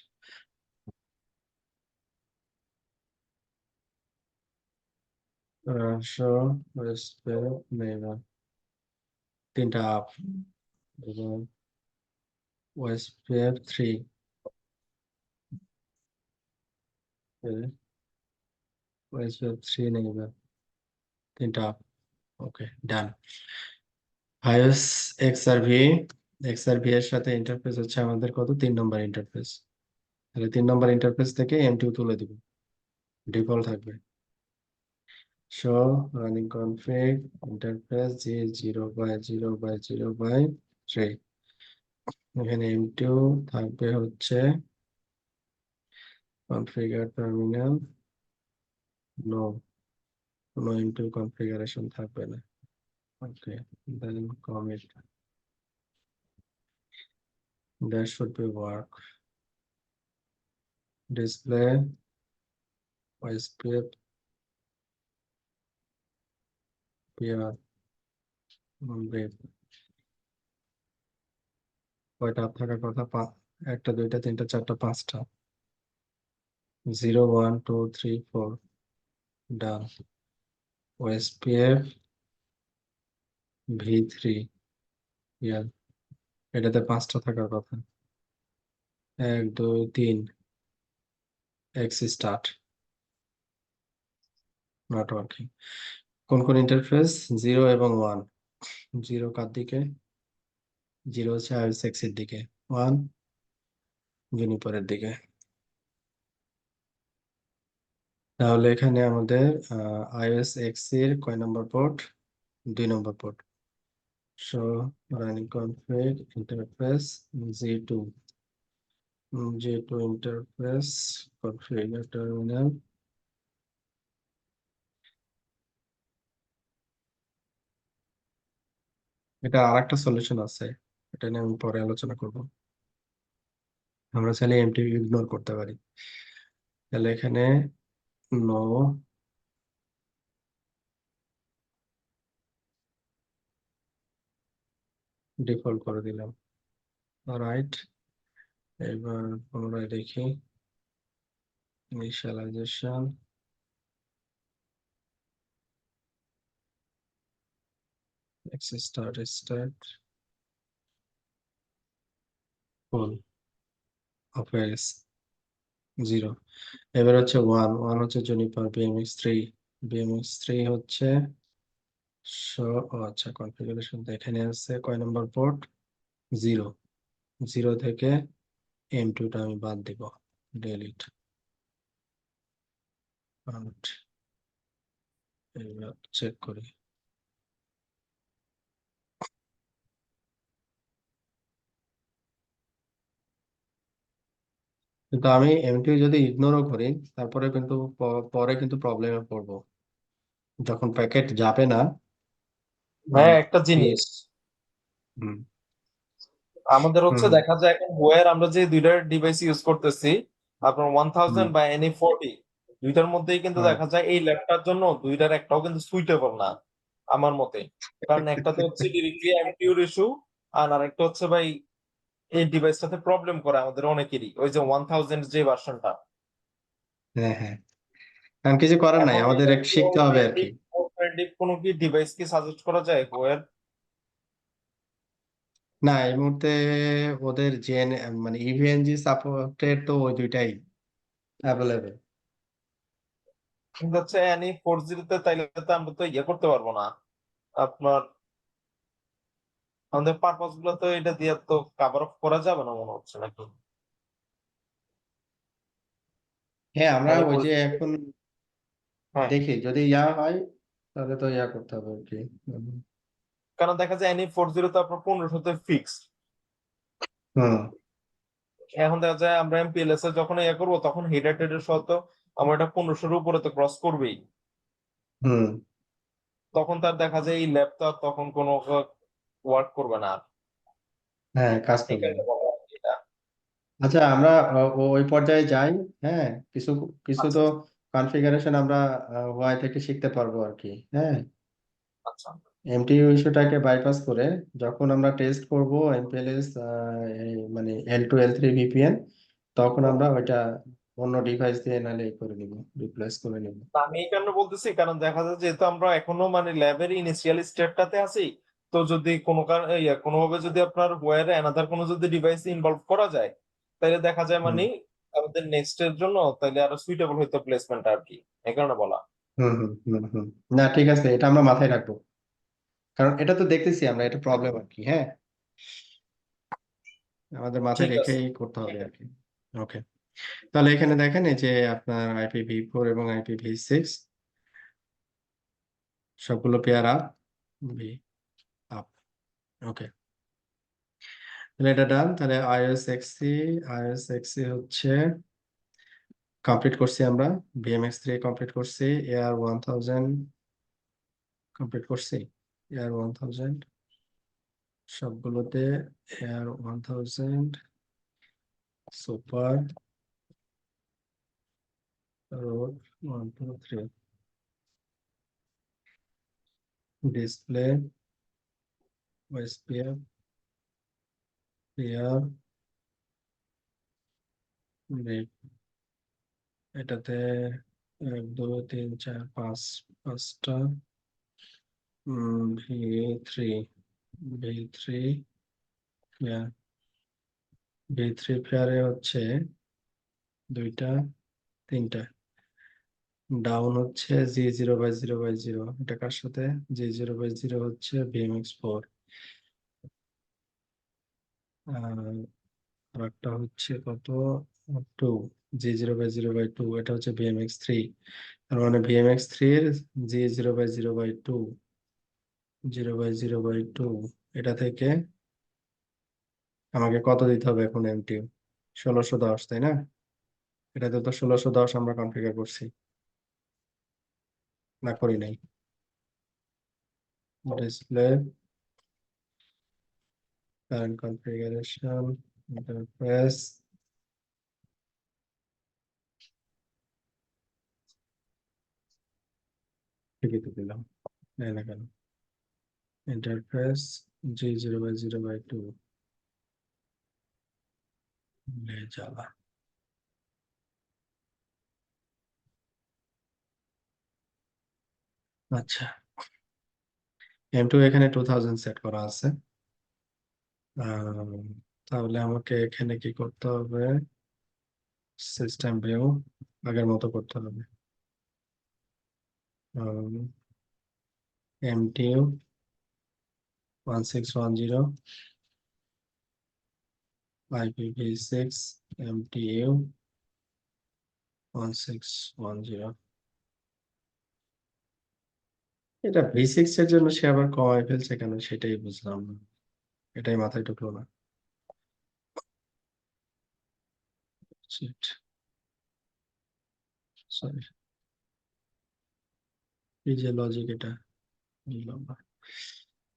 নেইবার 3টা আপ এবং ওয়েস্টপের 3, ওয়েস্টপের 3 নেইবার 3টা আপ। ওকে, ডান। হাইওয়েস এক্সআরভি এর সাথে ইন্টারফেস হচ্ছে আমাদের কত? 3 নম্বর ইন্টারফেস। তাহলে 3 নম্বর ইন্টারফেস থেকে এমটিউ তুলে দিব, ডিফল্ট থাকবে। Show running config interface G0/0/0/3। এখানে এমটিউ থাকবে হচ্ছে কনফিগার টার্মিনাল, নো, কোনো এমটিউ কনফিগারেশন থাকবে না। Okay, then commit, that should be work. Display OSPF PR brief, কয়টা আপ থাকার কথা? 1টা 2টা 3টা 4টা 5টা। 0 1 2 3 4, ডান। OSPF V3, ইয়ার, এটাতে 5টা থাকার কথা। 1 2 3, এক্স স্টার্ট, নট ওয়ার্কিং। কোন কোন ইন্টারফেস? 0 এবং 1। 0 কার দিকে? 0 হচ্ছে iOS X এর দিকে, 1 জুনিপারের দিকে। তাহলে এখানে আমাদের iOS X এর কয় নম্বর পোর্ট? 2 নম্বর port. So running config interface G2, G2 interface configure terminal. এটা আরেকটা সলিউশন আছে, এটা নিয়ে আমি পরে আলোচনা করব। আমরা চাইলে এমটিউ ইগনোর করতে পারি। তাহলে এখানে নো, ডিফল্ট করে দিলাম। রাইট, এবার পুনরায় দেখি initialization, start full of s 0 এবার হচ্ছে 1 হচ্ছে জুনিপার BMX3 হচ্ছে আচ্ছা কনফিগারেশন এখানে আছে কয় নম্বর পোর্ট 0 থেকে M2 টা আমি বাদ দিব ডিলিট আউট এবার চেক করি কিন্তু আমি M2 যদি ইগনোরও করি তারপরে কিন্তু পরে কিন্তু প্রবলেমে পড়বো যখন প্যাকেট যাবে না ভাইয়া একটা জিনিস হুম আমাদের হচ্ছে হুম দেখা যায় এখন ওয়্যার আমরা যে দুইটা ডিভাইস ইউজ করতেছি আপনার 1000 হুম বা NE40 দুইটার মধ্যেই কিন্তু হুম। দেখা যায় এই ল্যাপটার জন্য দুইটার একটাও কিন্তু সুইটেবল না আমার মতে। কারণ একটাতে হচ্ছে ডিরেক্টলি এমপিইউর ইস্যু আর আরেকটা হচ্ছে ভাই এই ডিভাইসটাতে প্রবলেম করে আমাদের অনেকেরই ওই যে 1000 যে ভার্সনটা। হ্যাঁ হ্যাঁ কারণ কিছু করার নাই এখন আমাদের এটা একটু কি শিখতে হবে আর কি অল্টারনেটিভ কোনো কি ডিভাইস কি সাজেস্ট করা যায় ওয়্যার? না এই মুহূর্তে ওদের জেন মানে ইভিএনজি সাপোর্টেড তো ওই দুইটাই অ্যাভেলেবেল কিন্তু হচ্ছে NE40 তে তাইলে তো আমরা তো ইয়ে করতে পারবো না আপনার আমাদের পারপাস গুলো তো এটা দিয়ে তো কভার আপ করা যাবে না মনে হচ্ছে নাকি। হ্যাঁ আমরা মানে ওই যে এখন হ্যাঁ দেখি যদি ইয়া হয় তাহলে তো ইয়া করতে হবে আর কি কারণ দেখা যায় NE40 তো আপনার 1500 ফিক্সড। হুম এখন দেখা যায় আমরা MPLS এ যখন ইয়ে করবো তখন হেডার টেডার সহ তো আমরা এটা 1500 উপরে তো ক্রস করবেই। হুম তখন তার দেখা যায় এই ল্যাপটপ তখন কোনো ওয়ার্ক করবে না আর। হ্যাঁ কাজ এই করবে না কারণে বলা আর কি এটা। আচ্ছা আমরা ওই পর্যায়ে যাই হ্যাঁ কিছু কিছু আচ্ছা তো কনফিগারেশন আমরা ওয়াই থেকে শিখতে পারবো আর কি হ্যাঁ আচ্ছা এমটিইউ ইস্যুটাকে বাইপাস করে যখন আমরা টেস্ট করব এমপিএলএস মানে L2 L3 VPN তখন হুম। আমরা ওইটা অন্য ডিভাইস দিয়ে নাহলে করে নিব রিপ্লেস করে নিব তা আমি এই কারণে বলতেছি কারণ দেখা যায় যেহেতু আমরা এখনো মানে ল্যাবের ইনিশিয়াল স্টেপটাতে আছি তো যদি কোনো কোনোভাবে যদি আপনার ওয়্যারে অ্যানাদার কোনো যদি ডিভাইস ইনভলভ করা যায় তাহলে দেখা যায় হুম মানে আমাদের নেক্সট এর জন্য তাহলে আরো সুইটেবল হইতো প্লেসমেন্ট আর কি এই কারণে বলা। হুম না ঠিক আছে এটা আমরা মাথায় রাখবো কারণ এটা তো দেখতেছি আমরা এটা প্রবলেম আর কি হ্যাঁ আমাদের মাথায় ঠিক আছে রেখেই করতে হবে আর কি ওকে তাহলে এখানে দেখেন এই যে আপনার IPv4 এবং IPv6 সবগুলো pair up V up okay তাহলে এটা ডান তাহলে iOS XE হচ্ছে কমপ্লিট করছি আমরা BMX3 কমপ্লিট করছি AR1000 কমপ্লিট করছি AR1000 সবগুলোতে AR1000 super road 1 2 3 display OSPF pair এটাতে 1 2 3 4 5 পাঁচটা V3 V3 পেয়ার V3 পেয়ারে হচ্ছে দুইটা তিনটা ডাউন হচ্ছে G0/0/0 এটা কার সাথে G0/0 হচ্ছে BMX4 আর একটা হচ্ছে কত 2 G0/0/2 এটা হচ্ছে BMX3 তার মানে BMX3 এর G0/0/2 0/0/2 এটা থেকে আমাকে কত দিতে হবে এখন MTU 1610 তাই না এটাতে তো 1610 আমরা কনফিগার করছি না করি নাই ডিসপ্লে কারেন্ট কনফিগারেশন ইন্টারফেস ঠিকই তো দিলাম তাই না কেন ইন্টারফেস G0/0/2 জ্বালা আচ্ছা M2 এখানে 2000 সেট করা আছে। তাহলে আমাকে এখানে কি করতে হবে, সিস্টেম ভিউ আগের মতো করতে হবে। M2 1610 IPv6 MTU 1610। এটা V6 এর জন্য সে আবার কমায় ফেলছে কেন সেটাই বুঝলাম না, এটাই মাথায় ঢুকলো না। সরি, এই যে লজিক এটা বুঝলাম না।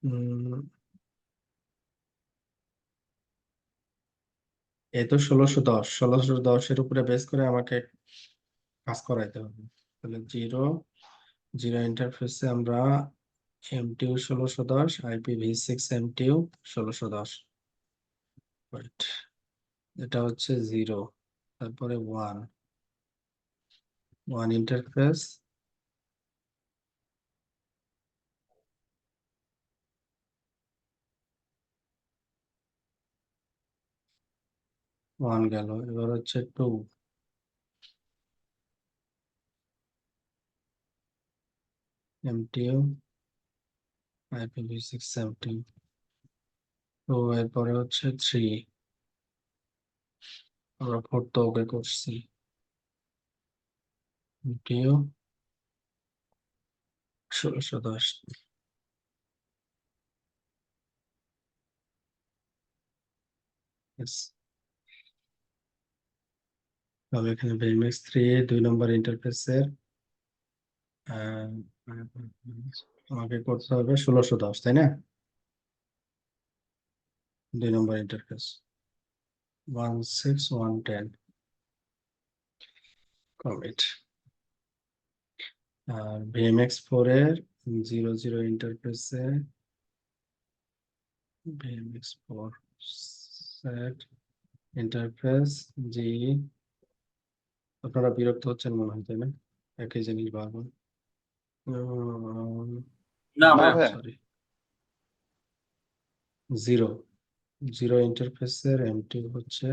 উম, এই তো 1610 উপরে বেস করে আমাকে কাজ করাইতে হবে। তাহলে জিরো জিরো ইন্টারফেসে আমরা MTU 1610 IPv6 MTU 1610, রাইট। এটা হচ্ছে জিরো, তারপরে ওয়ান ওয়ান ইন্টারফেস, ওয়ান গেল। এবার হচ্ছে টু, MTU IPv6 MTU। তো এরপরে হচ্ছে থ্রি, আমরা ফোর তো ওকে করছি, MTU 1610। Yes. তাহলে এখানে VMX 3 2 নম্বর ইন্টারফেসের আমাকে করতে হবে 1610, তাই না? 2 নম্বর ইন্টারফেস 16110 কমিট। আর VMX 4 এর 00 ইন্টারফেসে VMX 4 সেট ইন্টারফেস জি। আপনারা বিরক্ত হচ্ছেন মনে হয়, তাই না? একই জিনিস বারবার। না না ভাই, ভাইয়া, সরি, জিরো জিরো ইন্টারফেসের MTU হচ্ছে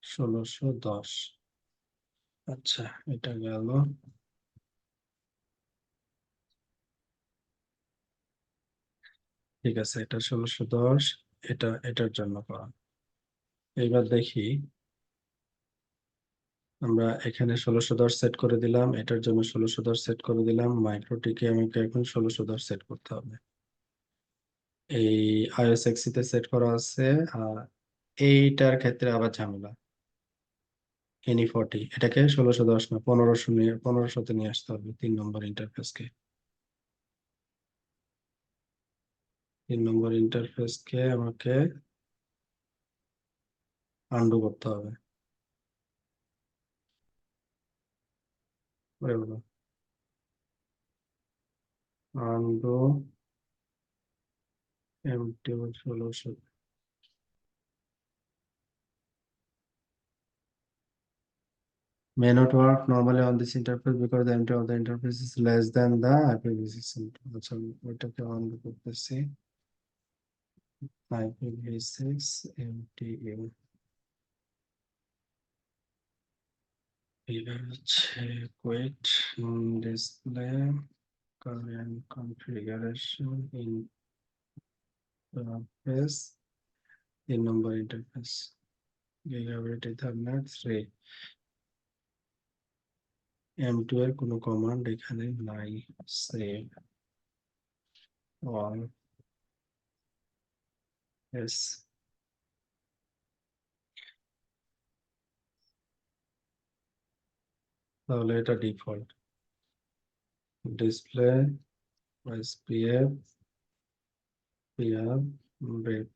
1610। আচ্ছা, এটা গেল। ঠিক আছে, এটা 1610, এটার জন্য করা। এইবার দেখি, আমরা এখানে 1610 সেট করে দিলাম, এটার জন্য 1610 সেট করে দিলাম, মাইক্রোটিকে আমাকে এখন 1610 সেট করতে হবে। এই IOSXE তে সেট করা আছে। আর এইটার ক্ষেত্রে আবার ঝামেলা, NE40 এটাকে 1610 না 1500তে নিয়ে আসতে হবে 3 নম্বর ইন্টারফেসকে। 3 নম্বর ইন্টারফেসকে আমাকে আন্ডু করতে হবে। ওরে বাবা, undo MTU 1600। May not work normally on this interface because the MTU of the interface is less than the IPv6 MTU. আচ্ছা, ওইটাকে অন করতেছি, IPv6 MTU। এবার হচ্ছে quit display current configuration interface 3 নম্বর ইন্টারফেস গিগাবিট ইথারনেট 3। M2 এর কোনো কমান্ড এখানে নাই। সেভ অল, এস। তাহলে এটা default display SPF PR break,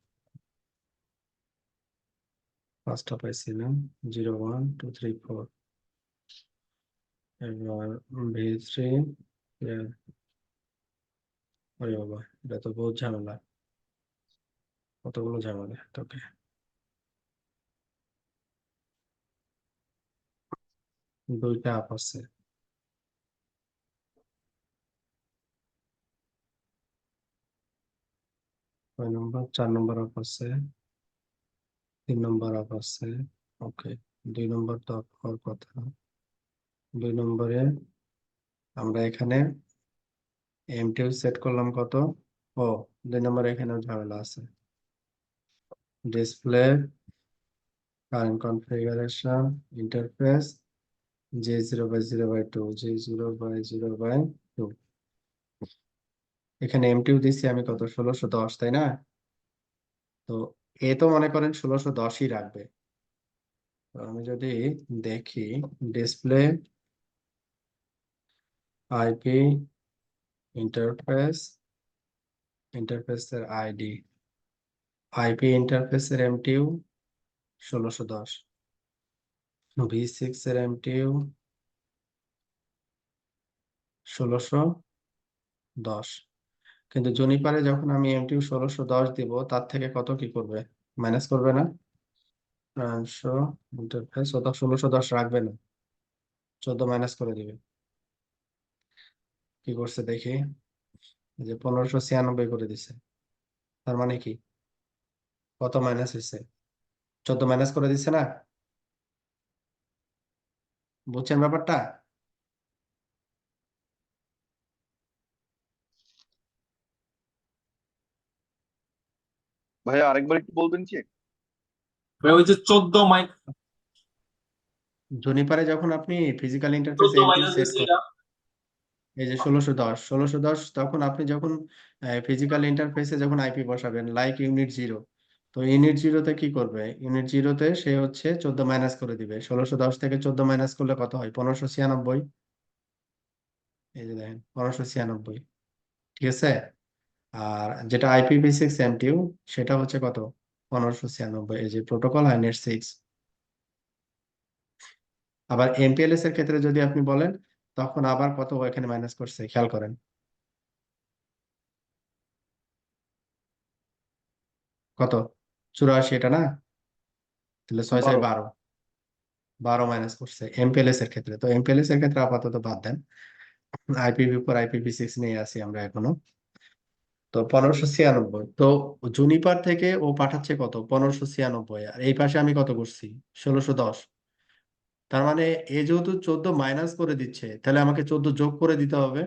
পাঁচটা পাইছি না, 0 1 2 3 4। এবার V3 আরে বাবা, এটা তো বহুত ঝামেলা, কতগুলো ঝামেলা তোকে। দুইটা আপ আছে, কয় নম্বর? 4 নম্বর অফ আছে, 3 নম্বর অফ আছে। ওকে, 2 নম্বর তো অফ হওয়ার কথা। 2 নম্বরে আমরা এখানে এমটিউ সেট করলাম কত? ও, 2 নম্বরে এখানেও ঝামেলা আছে। Display, current configuration, interface, J0/0/2, J0/0/2। এখানে এমটিউ দিচ্ছি আমি কত? 1610, তাই না? তো এ তো মনে করেন 1610ই রাখবে। তো আমি যদি দেখি ডিসপ্লে, আইপি, ইন্টারফেস, ইন্টারফেসের আইডি, আইপি ইন্টারফেসের এমটিউ 1610, V6 এর এমটিউ 1610। কিন্তু জুনিপারে যখন আমি এমটিউ 1610 দিব, তার থেকে কত কি করবে? মাইনাস করবে না? প্রাংশ ইন্টারফেস ও তো 1610 রাখবে না, 14 মাইনাস করে দিবে। কি করছে দেখি, এই যে 1596 করে দিছে। তার মানে কি, কত মাইনাস হয়েছে? 14 মাইনাস করে দিচ্ছে না? বুঝছেন ব্যাপারটা? ভাইয়া আরেকবার একটু বলবেন কি? ভাই ওই যে 14 জুনিপারে যখন আপনি ফিজিক্যাল ইন্টারফেস এমটিউ মাইনাস সেট দিচ্ছে করেন, এটা। এই যে 1610, তখন আপনি যখন ফিজিক্যাল ইন্টারফেসে যখন আইপি বসাবেন, লাইক ইউনিট জিরো, তো ইউনিট জিরোতে কি করবে? ইউনিট জিরোতে সে হচ্ছে 14 মাইনাস করে দিবে। 1610 থেকে 14 মাইনাস করলে কত হয়? 1596। এই যে দেখেন 1596, ঠিক আছে। আর যেটা IPv6 এমটিউ, সেটা হচ্ছে কত? 1596। এই যে প্রোটোকল হাইনেট 6। আবার এমপিএলএস এর ক্ষেত্রে যদি আপনি বলেন, তখন আবার কত এখানে মাইনাস করছে খেয়াল করেন, কত? 84, এটা না? তাহলে 6 6 12। 12, 12 মাইনাস করছে এমপিএলএস এর ক্ষেত্রে। তো এমপিএলএস এর ক্ষেত্রে আপাতত বাদ দেন, IPv4 IPv6 নিয়ে আসি আমরা এখনো। তো 1596, তো জুনিপার থেকে ও পাঠাচ্ছে কত? 1596, আর এই পাশে আমি কত করছি? 1610। তার মানে এ যেহেতু 14 মাইনাস করে দিচ্ছে, তাহলে আমাকে 14 যোগ করে দিতে হবে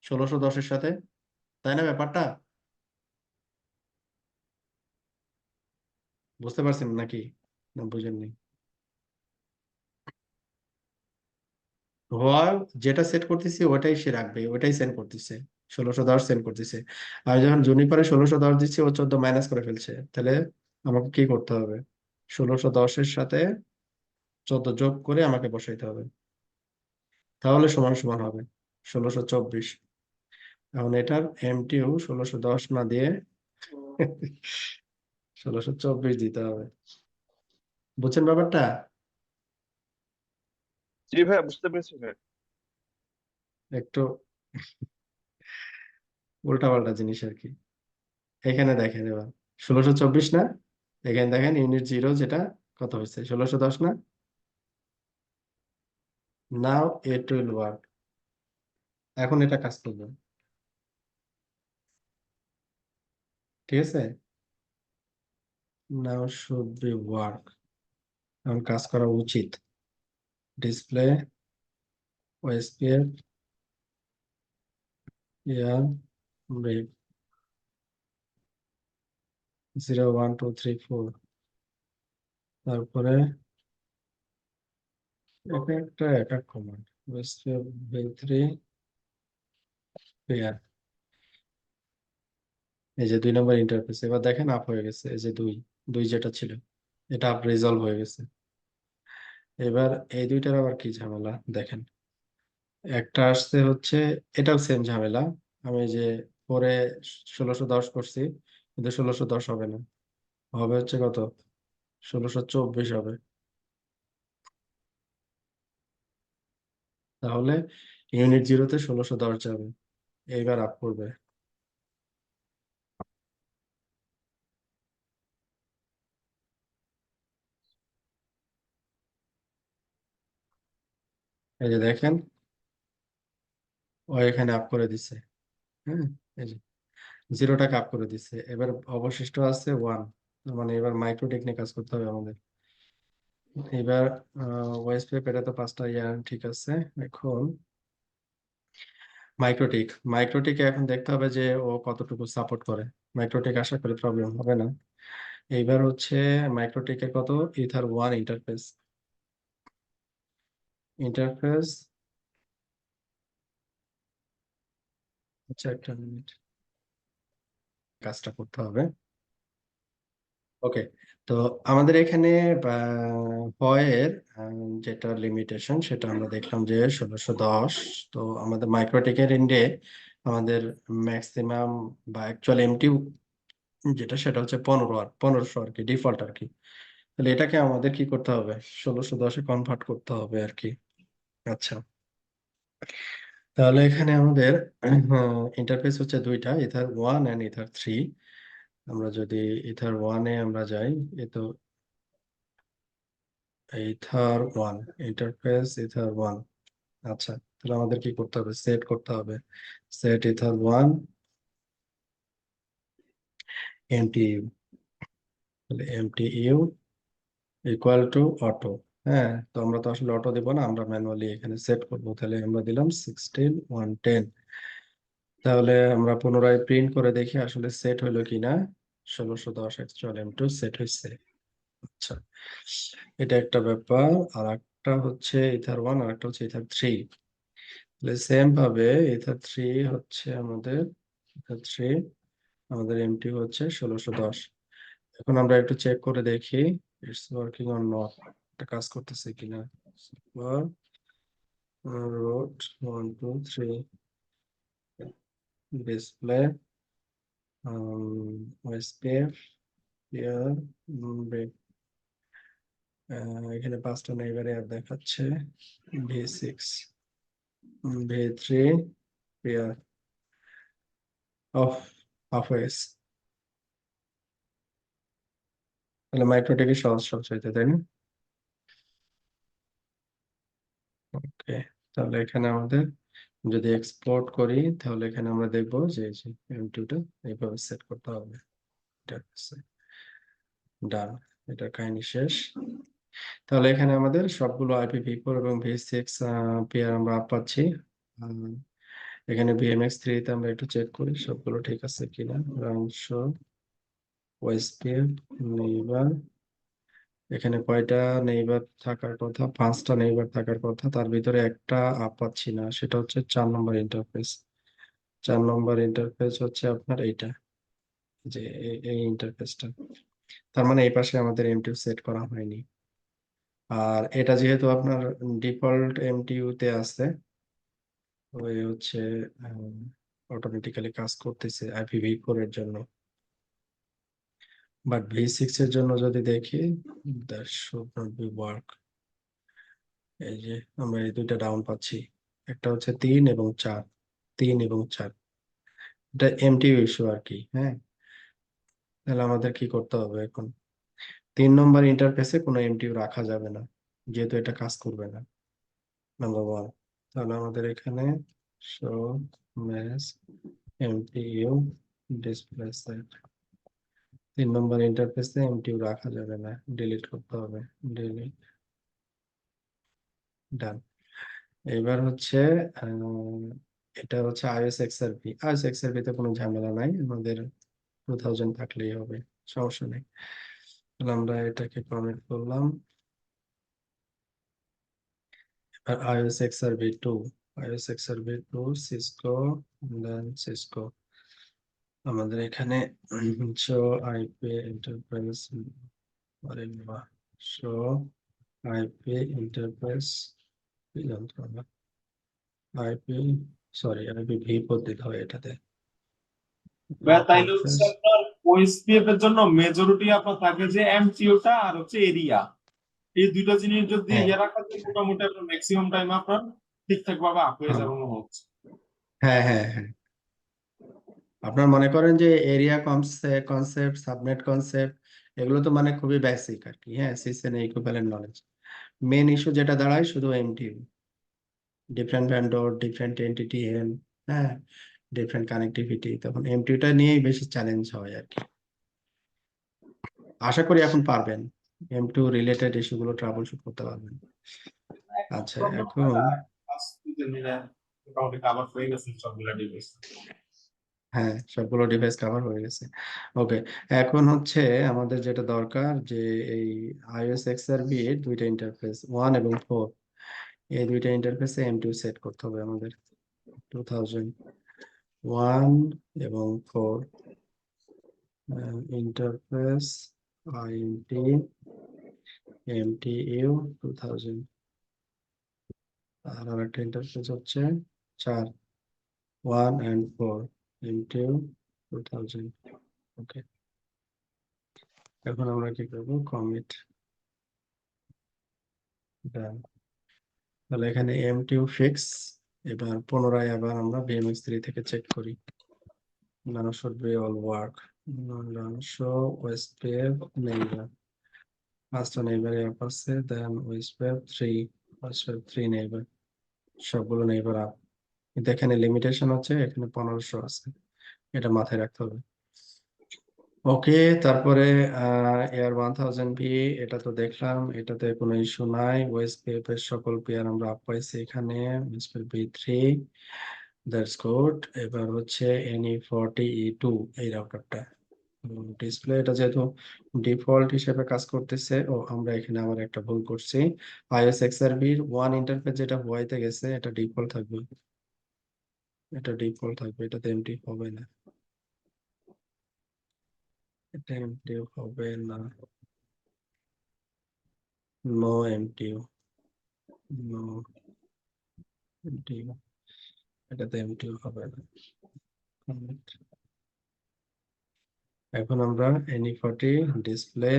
1610-এর সাথে, তাই না ব্যাপারটা? বুঝতে পারছেন নাকি? না বুঝেননি? হয়, যেটা সেট করতেছি ওটাই সে রাখবে, ওটাই সেন্ড করতেছে, 1610 সেন্ড করতেছে। আর যখন জুনিপারে 1610 দিচ্ছে, ও 14 মাইনাস করে ফেলছে, তাহলে আমাকে কি করতে হবে? 1610-এর সাথে 14 যোগ করে আমাকে বসাইতে হবে, তাহলে সমান সমান হবে 1624। এখন এটার এমটিউ 1610 না দিয়ে 1624 দিতে হবে। বুঝছেন ব্যাপারটা? জি ভাইয়া, বুঝতে পেরেছি ভাইয়া। একটু উল্টাপাল্টা জিনিস আর কি। এখানে দেখেন এবার 1624 না, এখানে দেখেন ইউনিট জিরো যেটা, কত হয়েছে? 1610 না? নাও it will work। এখন এটা কাজ করবে, ঠিক আছে। নাও শুড বি ওয়ার্ক, এখন কাজ করা উচিত। ডিসপ্লে, ওএসপিএফ, ইয়ার, 0 1 2 3 4, তারপরে একটা এক এক কমান্ড, ওএসপিএফ v3 পেয়ার। এই যে 2 নম্বর ইন্টারফেস, এবার দেখেন আপ হয়ে গেছে। এই যে দুই, দুই যেটা ছিল, এটা আপ রিজলভ হয়ে গেছে। এবার এই দুইটার আবার কি ঝামেলা দেখেন, একটা আসছে হচ্ছে, এটাও সেম ঝামেলা। আমি যে পরে 1610 করছি, কিন্তু 1610 হবে না, হবে হচ্ছে কত? 1624 হবে। তাহলে ইউনিট জিরোতে 1610 যাবে, এইবার আপ করবে। এই যে দেখেন, ও এখানে আপ করে দিচ্ছে। হ্যাঁ, এই যে 0টা কাপ করে দিচ্ছে, এবার অবশিষ্ট আছে 1, মানে এবার মাইক্রোটিক নিয়ে কাজ করতে হবে আমাদের। এবার ওয়েস্টপেপ, এটা তো 5টা ইয়ার, ঠিক আছে। এখন মাইক্রোটিকে এখন দেখতে হবে যে ও কতটুকু সাপোর্ট করে। মাইক্রোটিক আশা করি প্রবলেম হবে না। এইবার হচ্ছে মাইক্রোটিকের কত, ইথার 1 ইন্টারফেস। আচ্ছা, একটা মিনিট, কাজটা করতে হবে। ওকে, তো আমাদের এখানে ভয়ের যেটা লিমিটেশন সেটা আমরা দেখলাম যে 1610। তো আমাদের মাইক্রোটেকের এন্ডে আমাদের ম্যাক্সিমাম বা অ্যাকচুয়াল এমটিউ যেটা, সেটা হচ্ছে 1500 আর কি, ডিফল্ট আর কি। তাহলে এটাকে আমাদের কি করতে হবে, 1610-এ কনভার্ট করতে হবে আর কি। আচ্ছা, তাহলে এখানে আমাদের ইন্টারফেস হচ্ছে দুইটা, ইথার 1 এন্ড ইথার 3। আমরা যদি ইথার 1-এ আমরা যাই, এ তো ইথার 1 ইন্টারফেস, ইথার 1। আচ্ছা, তাহলে আমাদের কি করতে হবে, সেট করতে হবে, সেট ইথার 1 এমটিইউ। তাহলে এমটিইউ ইকুয়াল টু অটো। হ্যাঁ, তো আমরা তো আসলে অটো দেবো না, আমরা ম্যানুয়ালি এখানে সেট করবো। তাহলে আমরা দিলাম 16110। তাহলে আমরা পুনরায় প্রিন্ট করে দেখি আসলে সেট হইলো কিনা। 1610 অ্যাকচুয়াল এম2 সেট হয়েছে। আচ্ছা, এটা একটা ব্যাপার। আর একটা হচ্ছে ইথার 1, আর একটা হচ্ছে ইথার 3। তাহলে সেম ভাবে ইথার 3 হচ্ছে আমাদের, ইথার 3 আমাদের এমটি হচ্ছে 1610। এখন আমরা একটু চেক করে দেখি ইটস ওয়ার্কিং অর নট, এটা কাজ করতেছে কিনা। রোড 1 2 3 ডিসপ্লে ওএসপিএফ ইয়ার, এখানে 5টা নেইবারে আর দেখাচ্ছে, V6 V3 year of of হয়েছে। তাহলে মাইক্রোটেকে সহজ সহজ হইতে, তাই না? ওকে, তাহলে এখানে আমাদের যদি এক্সপোর্ট করি, তাহলে এখানে আমরা দেখবো যে এম2টা এইভাবে সেট করতে হবে। ডান, এটা কাহিনী শেষ। তাহলে এখানে আমাদের সবগুলো IPv4 এবং V6 পেয়ার আমরা পাচ্ছি। উম, এখানে VMX3 তে আমরা একটু চেক করি সবগুলো ঠিক আছে কিনা। অংশ ওএসপিএফ নেইবার, এখানে কয়টা নেইবার থাকার কথা, 5টা নেইবার থাকার কথা, তার ভিতরে একটা পাচ্ছি না, সেটা হচ্ছে 4 নম্বর ইন্টারফেস। 4 নম্বর ইন্টারফেস হচ্ছে আপনার এইটা, যে এই ইন্টারফেসটা। তার মানে এই পাশে আমাদের এমটিইউ সেট করা হয়নি। আর এটা যেহেতু আপনার ডিফল্ট এমটিইউ তে আছে, ওই হচ্ছে অটোমেটিক্যালি কাজ করতেছে IPv4 এর জন্য। বাট V6 এর জন্য যদি দেখি, that should not be work. এই যে আমরা এই দুইটা ডাউন পাচ্ছি, একটা হচ্ছে 3 এবং 4, 3 এবং 4। এটা এমটিইউ ইস্যু আর কি। হ্যাঁ, তাহলে আমাদের কি করতে হবে এখন, 3 নম্বর ইন্টারফেসে কোনো এমটিইউ রাখা যাবে না, যেহেতু এটা কাজ করবে না, নাম্বার 1। তাহলে আমাদের এখানে show match MTU display set, 3 নম্বর ইন্টারফেসে এমটিইউ রাখা যাবে না, ডিলিট করতে হবে, ডিলিট, ডান। এবার হচ্ছে এটা হচ্ছে iOS XRP তে কোনো ঝামেলা নাই, আমাদের 2000 থাকলেই হবে, সমস্যা নেই। তাহলে আমরা এটাকে কমেন্ট করলাম। আর iOS XRP2 সিসকো, দেন সিসকো। আমাদের এখানে শো আইপি ইন্টারফেস, আরে বাহ, শো আইপি ইন্টারফেস, কি যন্ত্রণা, আইপি, সরি IPv4 দিতে হয় এটাতে। তাইলে হচ্ছে আপনার ওএসপিএফ এর জন্য মেজরিটি আপনার থাকে যে এমটিওটা আর হচ্ছে এরিয়া, এই দুইটা জিনিস যদি হ্যাঁ, ইয়ে রাখা যায় মোটামুটি আপনার ম্যাক্সিমাম টাইম আপনার ঠিকঠাক ভাবে আপ হয়ে হ্যাঁ, যাবে মনে হচ্ছে। হ্যাঁ, হ্যাঁ, হ্যাঁ। আপনার মনে করেন যে এরিয়া কনসেপ্ট, সাবনেট কনসেপ্ট, এগুলো তো মানে খুবই বেসিক আর কি। হ্যাঁ, সিসএন ইকুইভ্যালেন্ট নলেজ। মেন ইস্যু যেটা দাঁড়ায় শুধু MTU, different vendor, different entity, হ্যাঁ, ডিফারেন্ট কানেক্টিভিটি, তখন এমটিউটা নিয়েই বেশি চ্যালেঞ্জ হয় আর কি। আশা করি এখন পারবেন, M2 রিলেটেড ইস্যুগুলো ট্রাবল শুট করতে পারবেন। আচ্ছা, এখন মোটামুটি কাভার হয়ে গেছে সবগুলা ডিভাইস। হ্যাঁ, সবগুলো ডিভাইস কভার হয়ে গেছে। ওকে, এখন হচ্ছে আমাদের যেটা দরকার যে এই iOS XRV এর দুইটা ইন্টারফেস 1 এবং 4, এই দুইটা ইন্টারফেসে M2 সেট করতে হবে আমাদের। 2001 এবং 4 ইন্টারফেস INT MTU 2000, আর আরেকটা ইন্টারফেস হচ্ছে 4 1 and 4 MTU 2000। ওকে, এখন আমরা কি করবো, কমিট ডান। তাহলে এখানে MTU ফিক্স। এবার পুনরায় আবার আমরা VMX3 থেকে চেক করি। Nano should be all work. Nano show WestWave neighbor. First neighbor app আছে, then WestWave 3, WestWave 3 neighbor, সবগুলো নেইবার আপ। কিন্তু এখানে লিমিটেশন আছে, এখানে 1500 আছে, এটা মাথায় রাখতে হবে। ওকে, তারপরে এয়ার 1000 ভি, এটা তো দেখলাম, এটাতে কোনো ইস্যু নাই। ওয়েস্টপেপ এর সকল পেয়ার আমরা আপ পাইছি এখানে, ওয়েস্টপেপ V3, দ্যাটস গুড। এবার হচ্ছে NE40E2 এই রাউটারটা ডিসপ্লে, এটা যেহেতু ডিফল্ট হিসেবে কাজ করতেছে, ও আমরা এখানে আবার একটা ভুল করছি। iOS XRV এর 1 ইন্টারফেস যেটা হোয়াইতে গেছে, এটা ডিফল্ট থাকবে, এটা ডিফল্ট থাকবে, এটাতে এমটি হবে না, এটা এমটি হবে না, নো এমটিউ, নো এমটিউ, এটাতে এমটিউ হবে না। এখন আমরা NE40 ডিসপ্লে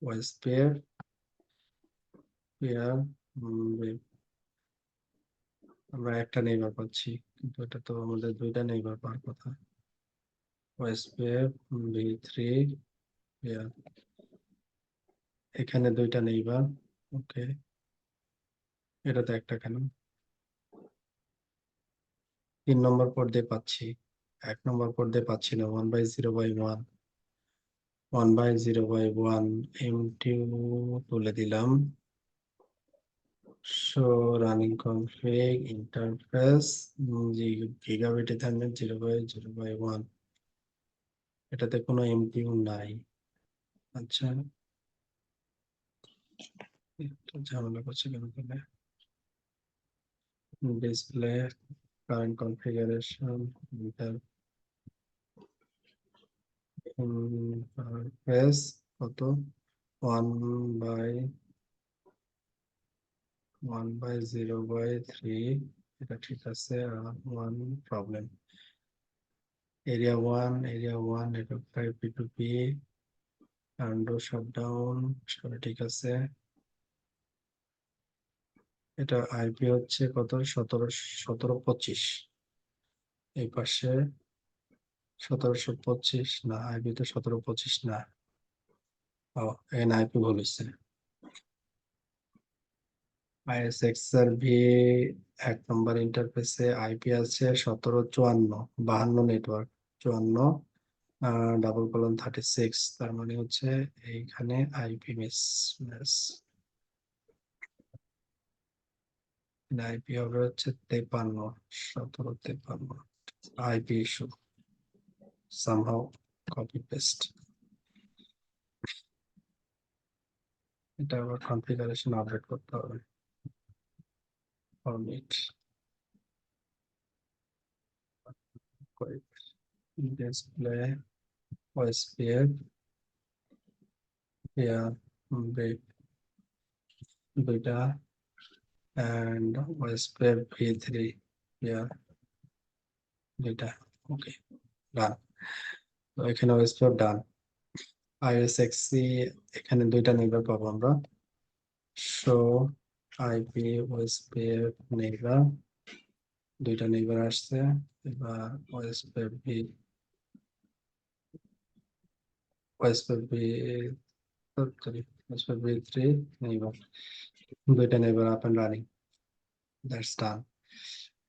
ওয়েস্টপেপ পেয়ার, আমরা একটা নেইবার পাচ্ছি, কিন্তু এটা তো আমাদের দুইটা নেইবার পাওয়ার কথা। ওয়েস্টপেপ V3 পেয়ার, এখানে দুইটা নেইবার। ওকে, এটাতে একটা কেন, 3 নম্বর পোর্ট দিয়ে পাচ্ছি, 1 নম্বর পোর্ট দিয়ে পাচ্ছি না। 1/0/1, 1/0/1 MTU তুলে দিলাম। শো রানিং কনফিগ ইন্টারফেস গিগাবিটে থাকবে 0/0/1, এটাতে কোনো এমটিউ নাই। আচ্ছা, একটু ঝামেলা করছে কেন তাহলে। ডিসপ্লে কারেন্ট কনফিগারেশন ইন্টারফেস কত, 1/0/3, এটা ঠিক আছে। আর 1 problem, area 1 network 5 P2P undo shutdown, সব ঠিক আছে। এটা আইপি হচ্ছে কত, 1725, এই পাশে 1725 না, আইপি তো 1725 না, ও এখানে আইপি ভুল হচ্ছে। iOS XRV 1 নম্বর ইন্টারফেসে আইপি আছে 1754, নেটওয়ার্ক 54:36, তার মানে হচ্ছে এইখানে আইপি মিস, আইপি হবে হচ্ছে 53, IP issue, somehow copy paste. এটা আবার কনফিগারেশন আপডেট করতে হবে, ফরম্যাট ডিসপ্লে ওএসপিএফ দুইটা and ওএসপিএফ V3 দুইটা। ওকে, ডান। তো এখানে ওএসপিএফ ডান। iOS XC এখানে দুইটা নেইবার পাবো আমরা, শো আইপি ওএসপিএফ নেইবার, দুইটা নেইবার আসছে। এবার ওএসপিএফ V3 নেইবার, দুইটা neighbour up and running, that's done.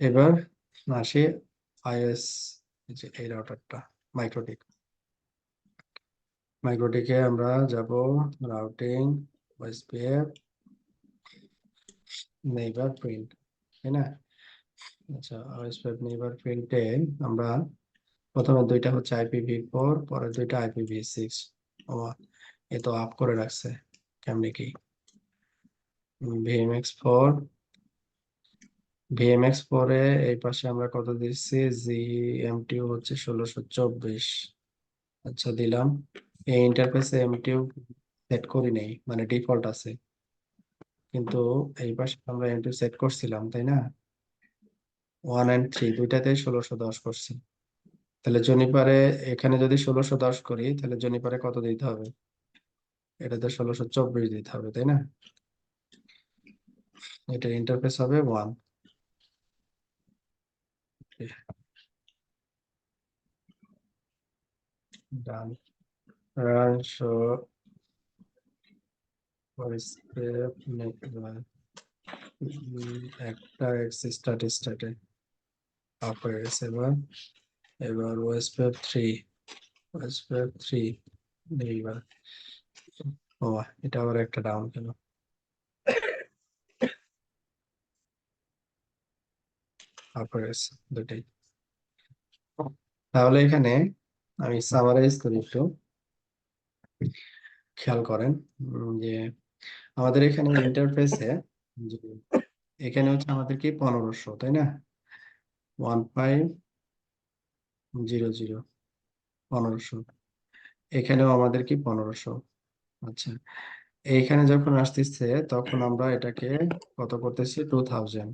এবার আসি আইএস, এই রাউটারটা মাইক্রোটিকে আমরা যাব রাউটিং ওএসপিএফ নেইবার প্রিন্ট, তাই না? আচ্ছা, ওএসপিএফ নেইবার প্রিন্টে আমরা প্রথমে দুইটা হচ্ছে IPv4, পরে দুইটা IPv6। ও, এ তো আপ করে রাখছে, কেমনে কি? ভিএমএক্স4 এ এই পাশে আমরা কত দিচ্ছি? জিএমটিউ হচ্ছে 1624। আচ্ছা, দিলাম। এই ইন্টারফেসে এমটিউ সেট করি নেই, মানে ডিফল্ট আছে, কিন্তু এই পাশে আমরা এমটিউ সেট করছিলাম, তাই না? 1 and 3 দুইটাতে 1610 করছি। তাহলে জনিপারে এখানে যদি 1610 করি, তাহলে জনিপারে কত দিতে হবে? এটাতে 1624 দিতে হবে, তাই না? এটার ইন্টারফেস হবে 1। ডান। রান শো একটা স্ট্যাটে অফ হয়ে গেছে। এবার ওএসপিএফ 3 এইবার, ও, এটা আবার একটা ডাউন কেন? অফ হয়ে গেছে দুটাই। তাহলে এখানে আমি সামারাইজ করি একটু, খেয়াল করেন যে আমাদের এখানে ইন্টারফেসে এখানে হচ্ছে আমাদের কি 1500, তাই না? 1500 1500, এখানেও আমাদের কি 1500। আচ্ছা, এইখানে যখন আসতেছে তখন আমরা এটাকে কত করতেছি? 2000,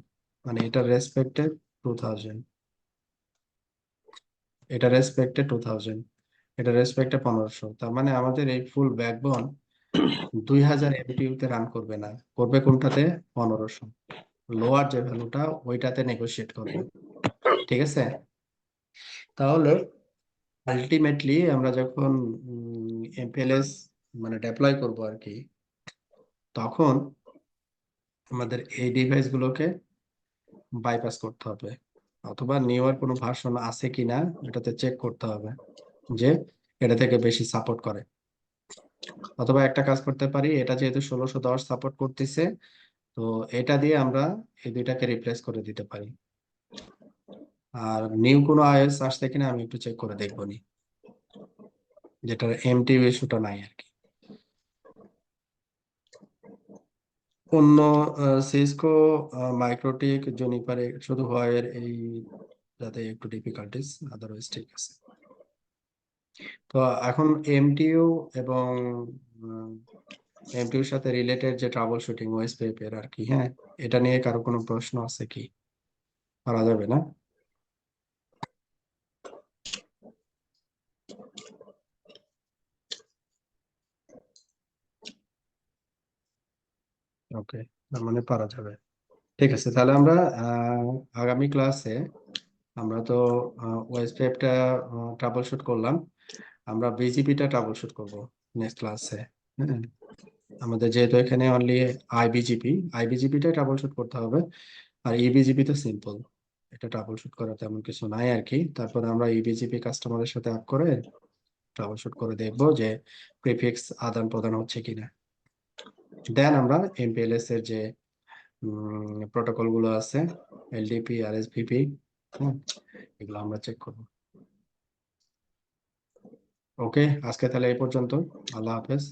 মানে এটা রেসপেক্টে 2000, এটা রেসপেক্টে 2000, এটা রেসপেক্টে 1500। তার মানে আমাদের এই ফুল ব্যাকবোন 2000 এমটিইউতে রান করবে না, করবে কোনটাতে? 1500। লোয়ার যে ভ্যালুটা ওইটাতে নেগোশিয়েট করবে, ঠিক আছে? তাহলে আলটিমেটলি আমরা যখন এমপিএলএস মানে ডেপ্লয় করব আর কি, তখন আমাদের এই ডিভাইস গুলোকে বাইপাস করতে হবে, অথবা নিউয়ার কোনো ভার্সন আছে কিনা এটাতে চেক করতে হবে যে এটা থেকে বেশি সাপোর্ট করে। অথবা একটা কাজ করতে পারি, এটা যেহেতু 1610 সাপোর্ট করতেছে, তো এটা দিয়ে আমরা এই দুইটাকে রিপ্লেস করে দিতে পারি। আর নিউ কোনো আইএস আসছে কিনা আমি একটু চেক করে দেখবো নি, যেটার এমটি ইস্যুটা নাই আর কি। অন্য সিসকো, মাইক্রোটিক, জুনিপারে শুধু হোয়াইয়ের এই যাতে একটু ডিফিকাল্টিস, আদারওয়াইজ ঠিক আছে। তো এখন এমটিইউ এবং এমটিইউর সাথে রিলেটেড যে ট্রাবল শুটিং ওএসপিএফ এর আর কি, হ্যাঁ, এটা নিয়ে কারো কোনো প্রশ্ন আছে কি? করা যাবে না? ওকে, তার মানে পারা যাবে। ঠিক আছে, তাহলে আমরা আগামী ক্লাসে আমরা তো ওএসপিএফটা ট্রাবল শুট করলাম, আমরা বিজিপিটা ট্রাবল শুট করবো নেক্সট ক্লাসে। হ্যাঁ, আমাদের যেহেতু এখানে অনলি আইবিজিপিটাই ট্রাবল শুট করতে হবে, আর ইবিজিপি তো সিম্পল, এটা ট্রাবল শুট করা তেমন কিছু নাই আর কি। তারপরে আমরা ইবিজিপি কাস্টমারের সাথে আপ করে ট্রাবল শুট করে দেখবো যে প্রিফিক্স আদান প্রদান হচ্ছে কিনা। দেন আমরা এমপিএলএস এর যে প্রোটোকল গুলো আছে, এলডিপি, আরএসভিপি, এগুলো আমরা চেক করবো। ওকে, আজকে তাহলে এই পর্যন্ত। আল্লাহ হাফেজ।